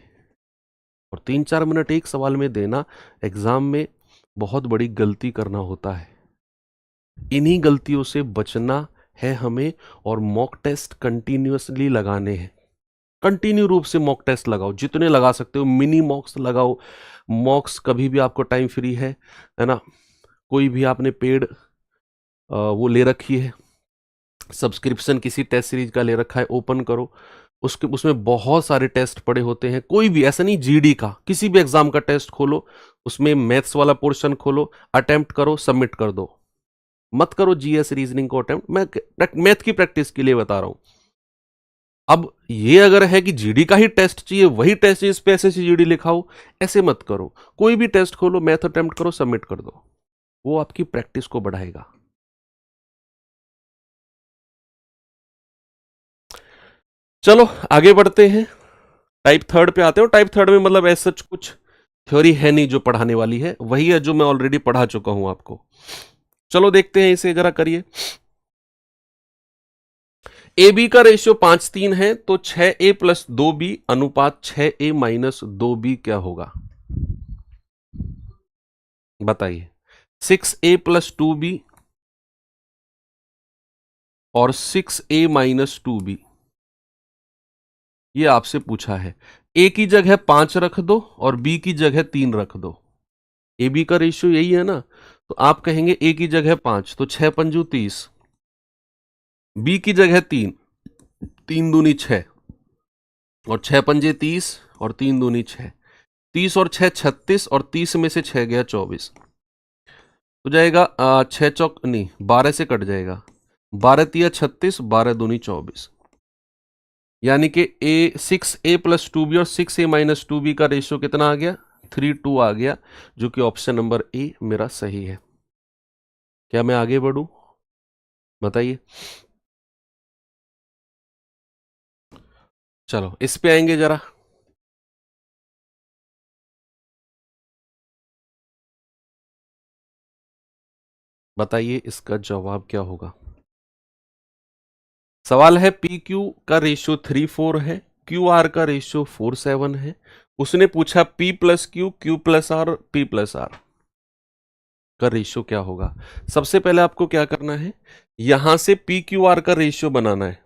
और 3-4 मिनट एक सवाल में देना एग्जाम में बहुत बड़ी गलती करना होता है। इन्हीं गलतियों से बचना है हमें, और मॉक टेस्ट कंटिन्यूअसली लगाने हैं। कंटिन्यू रूप से मॉक टेस्ट लगाओ, जितने लगा सकते हो, मिनी मॉक्स लगाओ। मॉक्स कभी भी आपको टाइम फ्री है ना, कोई भी आपने पेड वो ले रखी है, सब्सक्रिप्शन किसी टेस्ट सीरीज का ले रखा है, ओपन करो। उसमें बहुत सारे टेस्ट पड़े होते हैं। कोई भी ऐसा नहीं, जीडी का किसी भी एग्जाम का टेस्ट खोलो, उसमें मैथ्स वाला पोर्शन खोलो, अटेम्प्ट करो, सबमिट कर दो। मत करो जीएस रीजनिंग को अटेम्प्ट। मैं मैथ की प्रैक्टिस के लिए बता रहा हूं। अब ये अगर है कि जीडी का ही टेस्ट चाहिए, वही टेस्ट इस पे ऐसे जीडी लिखाओ, ऐसे मत करो। कोई भी टेस्ट खोलो, मैथ अटेम्प्ट करो, सबमिट कर दो, वो आपकी प्रैक्टिस को बढ़ाएगा। चलो आगे बढ़ते हैं, टाइप थर्ड पे आते हो। टाइप थर्ड में मतलब ऐसा कुछ थ्योरी है नहीं जो पढ़ाने वाली है, वही है जो मैं ऑलरेडी पढ़ा चुका हूं आपको। चलो देखते हैं, इसे जरा करिए। ए बी का रेशियो 5 3 है, तो 6a प्लस 2b अनुपात 6a माइनस 2b क्या होगा? बताइए। 6a प्लस 2b और 6a माइनस 2b, ये आपसे पूछा है। ए की जगह 5 रख दो और बी की जगह 3 रख दो। ए बी का रेशियो यही है ना, तो आप कहेंगे ए की जगह 5 तो 6 पंजू 30, बी की जगह 3, 3 दूनी 6 और 6 पंजे 30 और 3 दूनी 6, 30 और 6 36 और 30 में से 6 गया 24, तो जाएगा 6 चौक नहीं 12 से कट जाएगा, 12 तिया 36, 12 दूनी 24, यानी कि ए 6a प्लस 2b और 6a माइनस 2b का रेशियो कितना आ गया, 3:2 आ गया, जो कि ऑप्शन नंबर ए मेरा सही है। क्या मैं आगे बढ़ूं, बताइए। चलो इस पे आएंगे जरा। बताइए इसका जवाब क्या होगा। सवाल है पी क्यू का रेशियो 3:4 है, क्यू आर का रेशियो 4:7 है। उसने पूछा P plus Q, Q plus R, P plus R का रेशियो क्या होगा। सबसे पहले आपको क्या करना है, यहां से पी क्यू आर का रेशियो बनाना है,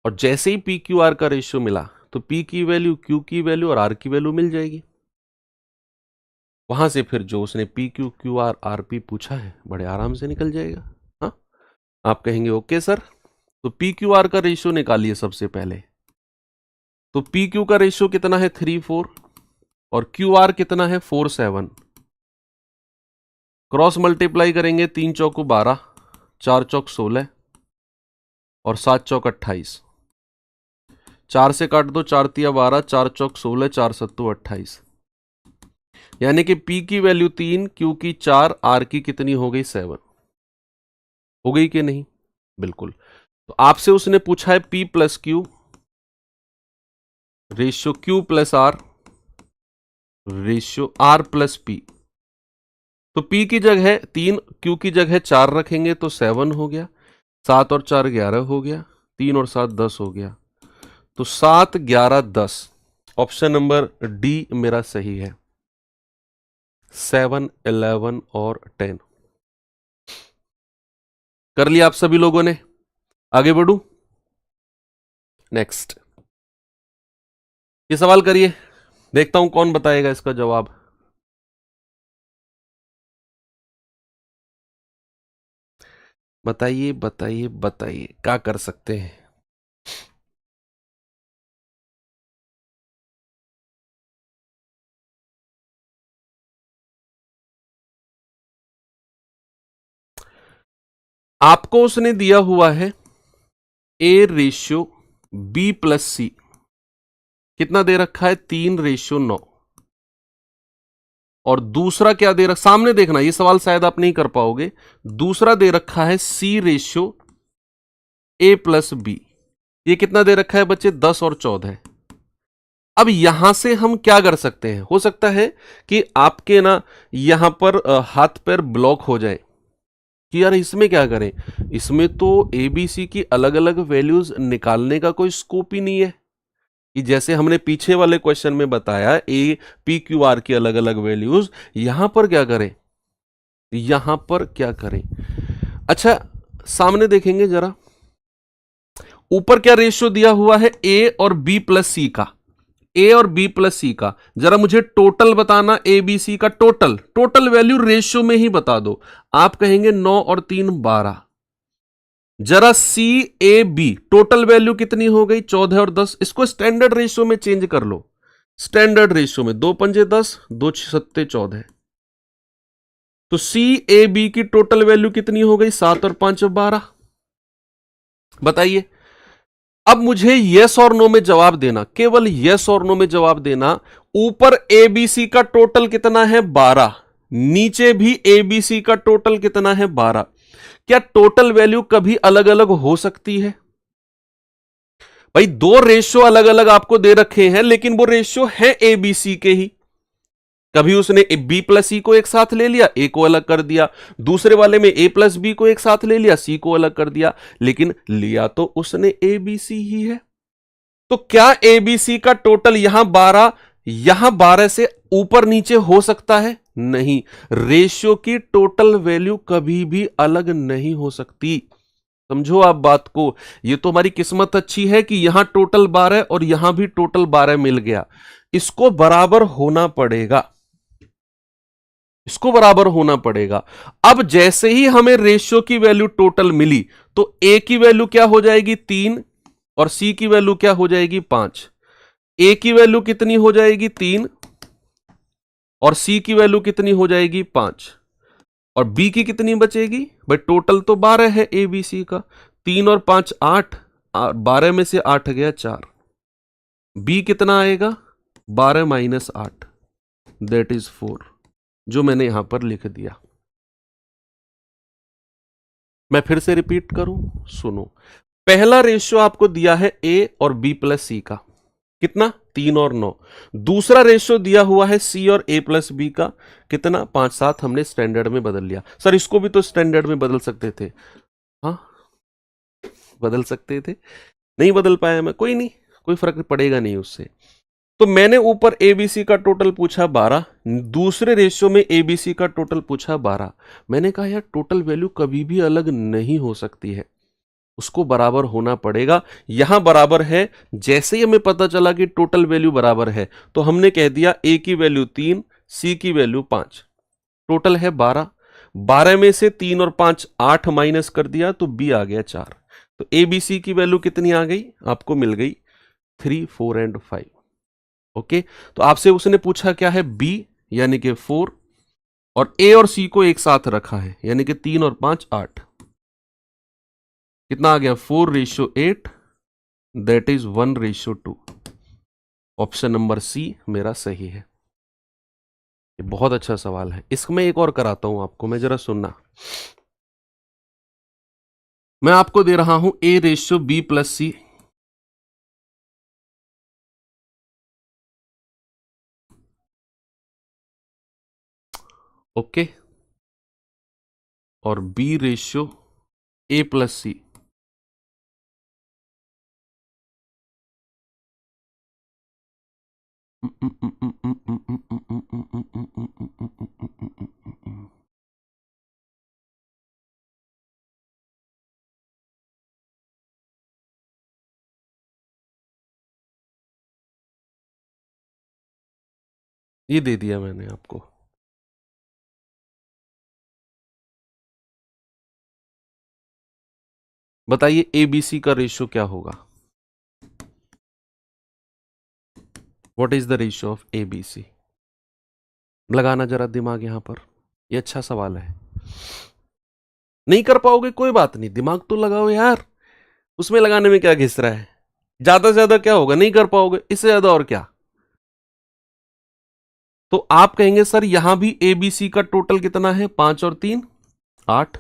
और जैसे ही पी क्यू आर का रेशियो मिला तो पी की वैल्यू, क्यू की वैल्यू और आर की वैल्यू मिल जाएगी। वहां से फिर जो उसने P Q Q R R P पूछा है बड़े आराम से निकल जाएगा। हाँ, आप कहेंगे ओके सर, तो पी क्यू आर का रेशियो निकालिए सबसे पहले। तो पी क्यू का रेशियो कितना है 3:4 और क्यू आर कितना है 4:7। क्रॉस मल्टीप्लाई करेंगे, 3 चौको 12, 4 चौक 16 और 7 चौक 28, 4 से काट दो, 4 तिया 12, 4 चौक 16, 4 सत्तू 28, यानी कि P की वैल्यू 3, Q की 4, R की कितनी हो गई 7, हो गई कि नहीं, बिल्कुल। तो आपसे उसने पूछा है P plus Q ratio Q plus R ratio R plus P। तो P की जगह 3, Q की जगह 4 रखेंगे तो 7 हो गया, 7 और 4 11 हो गया, 3 और 7 10 हो गया, तो 7 11 10, ऑप्शन नंबर डी मेरा सही है। 7 11 और 10 कर लिया आप सभी लोगों ने। आगे बढ़ू, नेक्स्ट ये सवाल करिए, देखता हूं कौन बताएगा इसका जवाब। बताइए बताइए बताइए, क्या कर सकते हैं। आपको उसने दिया हुआ है ए रेशियो बी प्लस सी, कितना दे रखा है 3:9, और दूसरा क्या दे रखा, सामने देखना, ये सवाल शायद आप नहीं कर पाओगे। दूसरा दे रखा है सी रेशियो ए प्लस बी, ये कितना दे रखा है बच्चे 10 और 14। अब यहां से हम क्या कर सकते हैं, हो सकता है कि आपके ना यहां पर हाथ पैर ब्लॉक हो जाए कि यार इसमें क्या करें, इसमें तो एबीसी की अलग अलग वैल्यूज निकालने का कोई स्कोप ही नहीं है, कि जैसे हमने पीछे वाले क्वेश्चन में बताया ए पी क्यू आर की अलग अलग वैल्यूज, यहां पर क्या करें, यहां पर क्या करें। अच्छा सामने देखेंगे जरा, ऊपर क्या रेशियो दिया हुआ है ए और बी प्लस सी का, ए और बी प्लस सी का, जरा मुझे टोटल बताना, ए बी सी का टोटल, टोटल वैल्यू रेशियो में ही बता दो। आप कहेंगे 9 और 3 12, जरा सी ए बी टोटल वैल्यू कितनी हो गई 14 और 10, इसको स्टैंडर्ड रेशियो में चेंज कर लो। स्टैंडर्ड रेशियो में 2 पंजे 10, 2 सत्ते 14, तो सी ए बी की टोटल वैल्यू कितनी हो गई 7 और 5 12। बताइए, अब मुझे यस और नो में जवाब देना, केवल यस और नो में जवाब देना। ऊपर एबीसी का टोटल कितना है 12, नीचे भी एबीसी का टोटल कितना है 12। क्या टोटल वैल्यू कभी अलग अलग हो सकती है? भाई दो रेशियो अलग अलग आपको दे रखे हैं, लेकिन वो रेशियो है एबीसी के ही। कभी उसने बी प्लस सी को एक साथ ले लिया, ए को अलग कर दिया, दूसरे वाले में ए प्लस बी को एक साथ ले लिया, सी को अलग कर दिया, लेकिन लिया तो उसने ए बी सी ही है। तो क्या ए बी सी का टोटल यहां 12, यहां 12 से ऊपर नीचे हो सकता है? नहीं, रेशियो की टोटल वैल्यू कभी भी अलग नहीं हो सकती। समझो आप बात को। ये तो हमारी किस्मत अच्छी है कि यहां टोटल 12 और यहां भी टोटल 12 मिल गया। इसको बराबर होना पड़ेगा, इसको बराबर होना पड़ेगा। अब जैसे ही हमें रेशियो की वैल्यू टोटल मिली तो ए की वैल्यू क्या हो जाएगी 3 और सी की वैल्यू क्या हो जाएगी 5। ए की वैल्यू कितनी हो जाएगी 3 और सी की वैल्यू कितनी हो जाएगी 5 और बी की कितनी बचेगी भाई, टोटल तो 12 है ए बी सी का, 3 और 5 8, 12 में से 8 गया 4, बी कितना आएगा 12 माइनस 8 दैट इज 4, जो मैंने यहां पर लिख दिया। मैं फिर से रिपीट करूं, सुनो। पहला रेशियो आपको दिया है ए और बी प्लस सी का, कितना 3 और 9। दूसरा रेशियो दिया हुआ है सी और ए प्लस बी का, कितना 5 7। हमने स्टैंडर्ड में बदल लिया। सर इसको भी तो स्टैंडर्ड में बदल सकते थे। हाँ बदल सकते थे, नहीं बदल पाया मैं, कोई नहीं, कोई फर्क पड़ेगा नहीं उससे। तो मैंने ऊपर एबीसी का टोटल पूछा 12, दूसरे रेशियो में एबीसी का टोटल पूछा 12। मैंने कहा यार टोटल वैल्यू कभी भी अलग नहीं हो सकती है, उसको बराबर होना पड़ेगा। यहां बराबर है, जैसे ही हमें पता चला कि टोटल वैल्यू बराबर है तो हमने कह दिया ए की वैल्यू 3, सी की वैल्यू 5, टोटल है 12। 12 में से 3 और 5 8 माइनस कर दिया तो बी आ गया 4। तो ए बी सी की वैल्यू कितनी आ गई, आपको मिल गई 3 4 एंड 5। ओके, तो आपसे उसने पूछा क्या है बी यानी कि 4, और ए और सी को एक साथ रखा है यानी कि 3 और 5 8, कितना आ गया 4:8 that is 1:2। Option number C मेरा सही है। ये बहुत अच्छा सवाल है, इसमें एक और कराता हूं आपको मैं, जरा सुनना। मैं आपको दे रहा हूं A/B प्लस सी, ओके, और B/A प्लस सी। ये दे दिया मैंने आपको। बताइए ABC का रेशियो क्या होगा, what is the ratio of ABC। लगाना जरा दिमाग यहां पर, ये अच्छा सवाल है। नहीं कर पाओगे कोई बात नहीं, दिमाग तो लगाओ यार, उसमें लगाने में क्या घिस रहा है। ज्यादा से ज्यादा क्या होगा, नहीं कर पाओगे, इससे ज्यादा और क्या। तो आप कहेंगे सर यहां भी एबीसी का टोटल कितना है 5 और 3 8,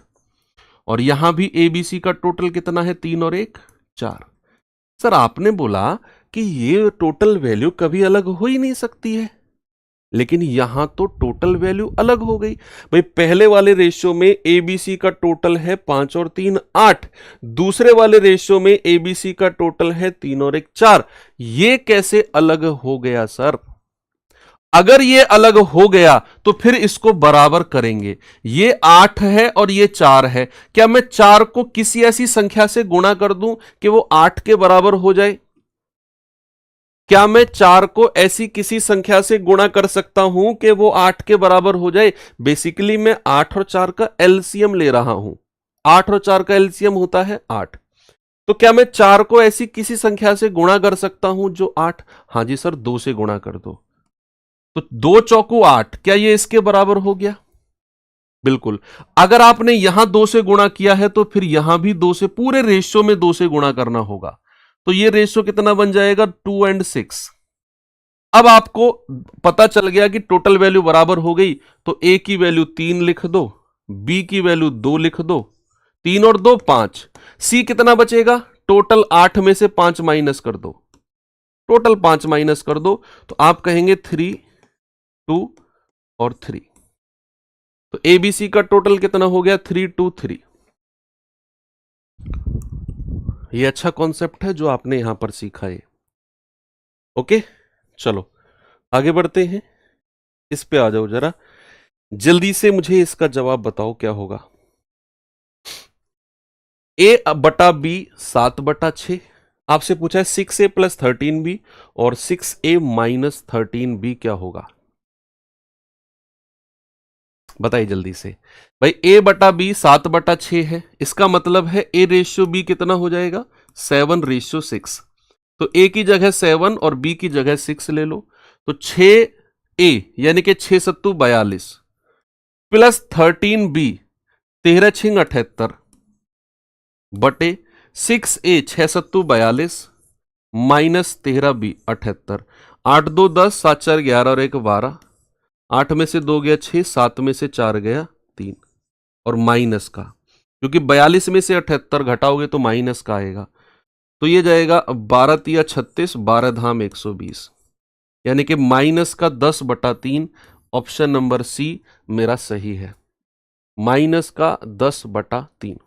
और यहां भी एबीसी का टोटल कितना है 3 और 1 4। सर आपने बोला कि ये टोटल वैल्यू कभी अलग हो ही नहीं सकती है, लेकिन यहां तो टोटल वैल्यू अलग हो गई। भाई पहले वाले रेशियो में एबीसी का टोटल है 5 और 3 8, दूसरे वाले रेशियो में एबीसी का टोटल है 3 और 1 4। ये कैसे अलग हो गया सर। अगर ये अलग हो गया तो फिर इसको बराबर करेंगे। ये 8 है और ये 4 है, क्या मैं 4 को किसी ऐसी संख्या से गुणा कर दूं कि वो 8 के बराबर हो जाए। क्या मैं 4 को ऐसी किसी संख्या से गुणा कर सकता हूं कि वो 8 के बराबर हो जाए। बेसिकली मैं 8 और 4 का एलसीएम ले रहा हूं, 8 और 4 का एलसीएम होता है 8। तो क्या मैं 4 को ऐसी किसी संख्या से गुणा कर सकता हूं जो 8, हां जी सर 2 से गुणा कर दो, तो 2 चौकू 8, क्या ये इसके बराबर हो गया। बिल्कुल। अगर आपने यहां 2 से गुणा किया है तो फिर यहां भी 2 से, पूरे रेशियो में 2 से गुणा करना होगा। तो ये रेशियो कितना बन जाएगा 2 और 6। अब आपको पता चल गया कि टोटल वैल्यू बराबर हो गई, तो ए की वैल्यू 3 लिख दो, बी की वैल्यू 2 लिख दो, 3 और 2 5। सी कितना बचेगा, टोटल 8 में से 5 माइनस कर दो, टोटल 5 माइनस कर दो, तो आप कहेंगे 3 2 और 3। तो एबीसी का टोटल कितना हो गया 3 2 3। ये अच्छा कॉन्सेप्ट है जो आपने यहां पर सीखा है। ओके चलो आगे बढ़ते हैं, इस पे आ जाओ जरा जल्दी से, मुझे इसका जवाब बताओ क्या होगा। ए बटा बी 7/6, आपसे पूछा है 6a + 13b और 6a - 13b क्या होगा, बताइए जल्दी से। भाई a बटा बी 7/6 है, इसका मतलब है a रेशियो b कितना हो जाएगा, 7:6। तो a की जगह 7 और b की जगह 6 ले लो, तो 6a यानी कि 6 सत्तू 42 प्लस 13b 13 छिंग 78 बटे 6a 6 सत्तू 42 माइनस 13b 78। 8 2 10, 7 4 11 और 1 12, 8 में से 2 गया 6, 7 में से 4 गया 3 और माइनस का, क्योंकि 42 में से 78 घटाओगे तो माइनस का आएगा, तो ये जाएगा 12 तिया 36, 12 धाम 120, यानी कि माइनस का 10/3। ऑप्शन नंबर सी मेरा सही है, माइनस का 10/3।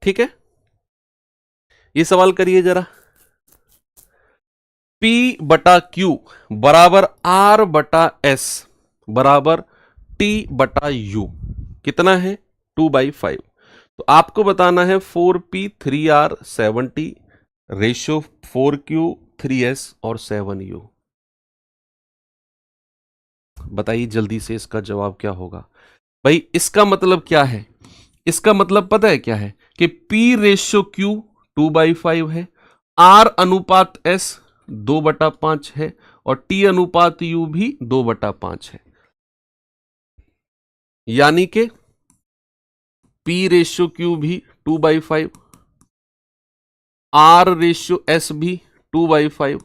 ठीक है, ये सवाल करिए जरा। P बटा Q बराबर R बटा S बराबर T बटा U कितना है, 2/5। तो आपको बताना है 4P 3R 70 ratio 4Q 3S और 7U। बताइए जल्दी से इसका जवाब क्या होगा। भाई इसका मतलब क्या है, इसका मतलब पता है क्या है कि P रेशियो Q 2/5 है, R अनुपात S 2/5 है और T अनुपात U भी 2/5 है, यानी कि P रेशियो Q भी 2/5, R रेशियो S भी 2/5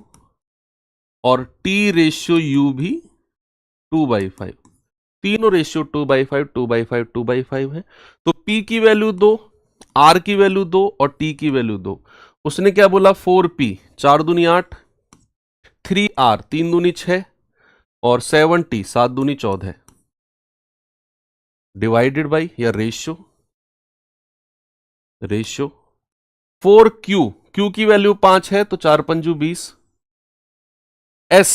और T रेशियो U भी 2/5। तीनों रेशियो 2/5 2/5 2/5 है। तो P की वैल्यू 2, R की वैल्यू 2 और T की वैल्यू 2। उसने क्या बोला, 4P 4 दूनी 8, 3R 3 दूनी 6 और 7T 7 दूनी 14 डिवाइडेड बाई या रेशियो 4Q, Q की वैल्यू 5 है तो 4 पंजू 20, S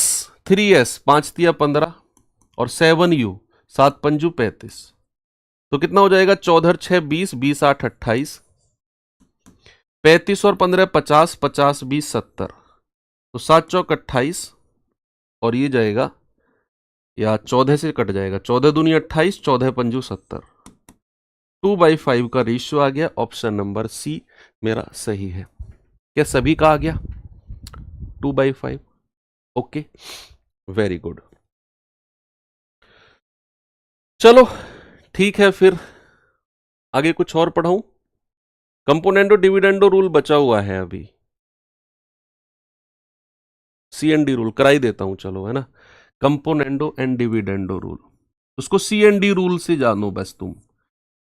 3S 5 तिया 15 और 7U 7 पंजू 35। तो कितना हो जाएगा, 14 6 20, 20 8 28, 35 और 15 50, 50 20 70, तो 7 चौक 28 और ये जाएगा या 14 से कट जाएगा, 14 दूनी 28, 14 पंजू 70, 2/5 का रेशियो आ गया। ऑप्शन नंबर सी मेरा सही है। क्या सभी का आ गया 2/5? Okay, very good. चलो ठीक है, फिर आगे कुछ और पढ़ाऊं। कंपोनेंडो डिविडेंडो रूल बचा हुआ है अभी, CND रूल कराई देता हूं, चलो है ना। कंपोनेंडो एंड डिविडेंडो रूल, उसको CND रूल से जानो बस तुम,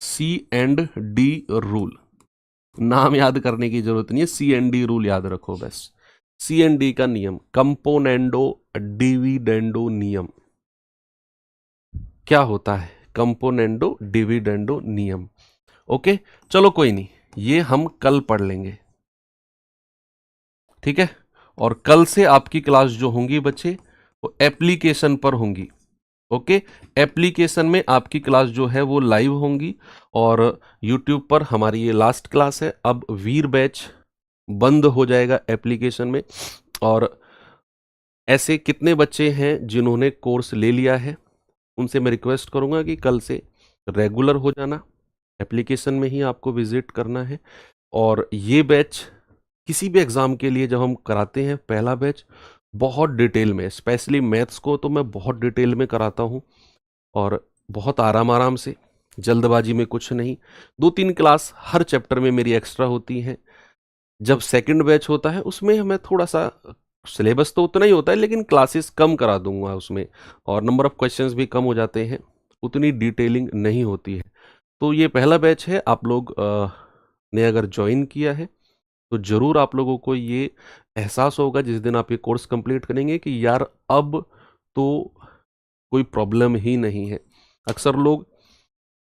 CND रूल, नाम याद करने की जरूरत नहीं है, CND रूल याद रखो बस। CND का नियम, कंपोनेंडो डिविडेंडो नियम क्या होता है, कंपोनेंडो डिविडेंडो नियम। ओके चलो कोई नहीं, ये हम कल पढ़ लेंगे, ठीक है। और कल से आपकी क्लास जो होंगी बच्चे वो एप्लीकेशन पर होंगी। ओके, एप्लीकेशन में आपकी क्लास जो है वो लाइव होंगी और यूट्यूब पर हमारी ये लास्ट क्लास है। अब वीर बैच बंद हो जाएगा एप्लीकेशन में। और ऐसे कितने बच्चे हैं जिन्होंने कोर्स ले लिया है, उनसे मैं रिक्वेस्ट करूंगा कि कल से रेगुलर हो जाना, एप्लीकेशन में ही आपको विजिट करना है। और ये बैच किसी भी एग्ज़ाम के लिए जब हम कराते हैं, पहला बैच बहुत डिटेल में, स्पेशली मैथ्स को तो मैं बहुत डिटेल में कराता हूँ और बहुत आराम आराम से, जल्दबाजी में कुछ नहीं। 2-3 क्लास हर चैप्टर में मेरी एक्स्ट्रा होती हैं। जब सेकंड बैच होता है उसमें मैं थोड़ा सा, सिलेबस तो उतना ही होता है लेकिन क्लासेस कम करा दूंगा उसमें, और नंबर ऑफ क्वेश्चंस भी कम हो जाते हैं, उतनी डिटेलिंग नहीं होती है। तो ये पहला बैच है, आप लोग ने अगर ज्वाइन किया है तो ज़रूर आप लोगों को ये एहसास होगा जिस दिन आप ये कोर्स कंप्लीट करेंगे कि यार अब तो कोई प्रॉब्लम ही नहीं है। अक्सर लोग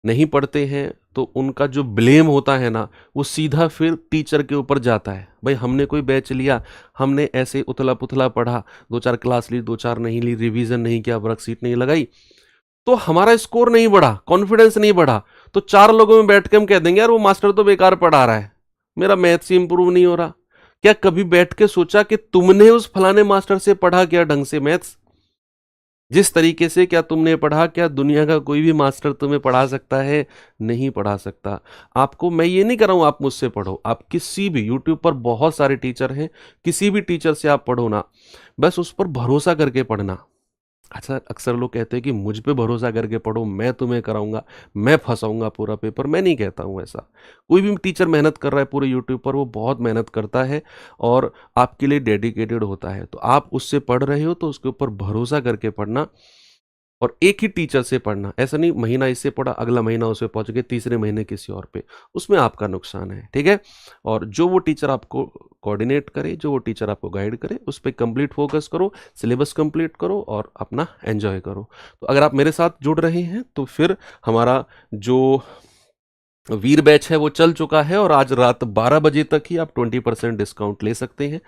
नहीं पढ़ते हैं तो उनका जो ब्लेम होता है ना, वो सीधा फिर टीचर के ऊपर जाता है। भाई हमने कोई बैच लिया, हमने ऐसे उथला-पुथला पढ़ा, 2-4 क्लास ली, 2-4 नहीं ली, रिवीजन नहीं किया, वर्कशीट नहीं लगाई, तो हमारा स्कोर नहीं बढ़ा, कॉन्फिडेंस नहीं बढ़ा, तो 4 लोगों में बैठ के हम कह देंगे यार वो मास्टर तो बेकार पढ़ा रहा है, मेरा मैथ्स ही इंप्रूव नहीं हो रहा। क्या कभी बैठ के सोचा कि तुमने उस फलाने मास्टर से पढ़ा क्या ढंग से मैथ्स? जिस तरीके से क्या तुमने पढ़ा, क्या दुनिया का कोई भी मास्टर तुम्हें पढ़ा सकता है? नहीं पढ़ा सकता। आपको मैं ये नहीं कर रहा हूँ आप मुझसे पढ़ो, आप किसी भी यूट्यूब पर बहुत सारे टीचर हैं, किसी भी टीचर से आप पढ़ो ना, बस उस पर भरोसा करके पढ़ना। अच्छा, अक्सर लोग कहते हैं कि मुझ पे भरोसा करके पढ़ो, मैं तुम्हें कराऊँगा, मैं फँसाऊँगा पूरा पेपर, मैं नहीं कहता हूँ ऐसा। कोई भी टीचर मेहनत कर रहा है पूरे यूट्यूब पर, वो बहुत मेहनत करता है और आपके लिए डेडिकेटेड होता है। तो आप उससे पढ़ रहे हो तो उसके ऊपर भरोसा करके पढ़ना और एक ही टीचर से पढ़ना। ऐसा नहीं महीना इससे पढ़ा, अगला महीना उस पे पहुँच गए, तीसरे महीने किसी और पे, उसमें आपका नुकसान है, ठीक है? और जो वो टीचर आपको कोऑर्डिनेट करे, जो वो टीचर आपको गाइड करे, उस पे कंप्लीट फ़ोकस करो, सिलेबस कंप्लीट करो और अपना एन्जॉय करो। तो अगर आप मेरे साथ जुड़ रहे हैं, तो फिर हमारा जो वीर बैच है वो चल चुका है और आज रात 12 बजे तक ही आप 20% डिस्काउंट ले सकते हैं।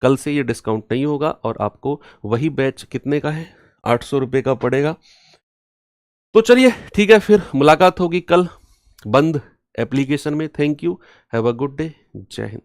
कल से ये डिस्काउंट नहीं होगा और आपको वही बैच कितने का है? 800 रुपये का पड़ेगा। तो चलिए ठीक है, फिर मुलाकात होगी कल बंद एप्लीकेशन में। Thank you, have a good day, जय हिंद।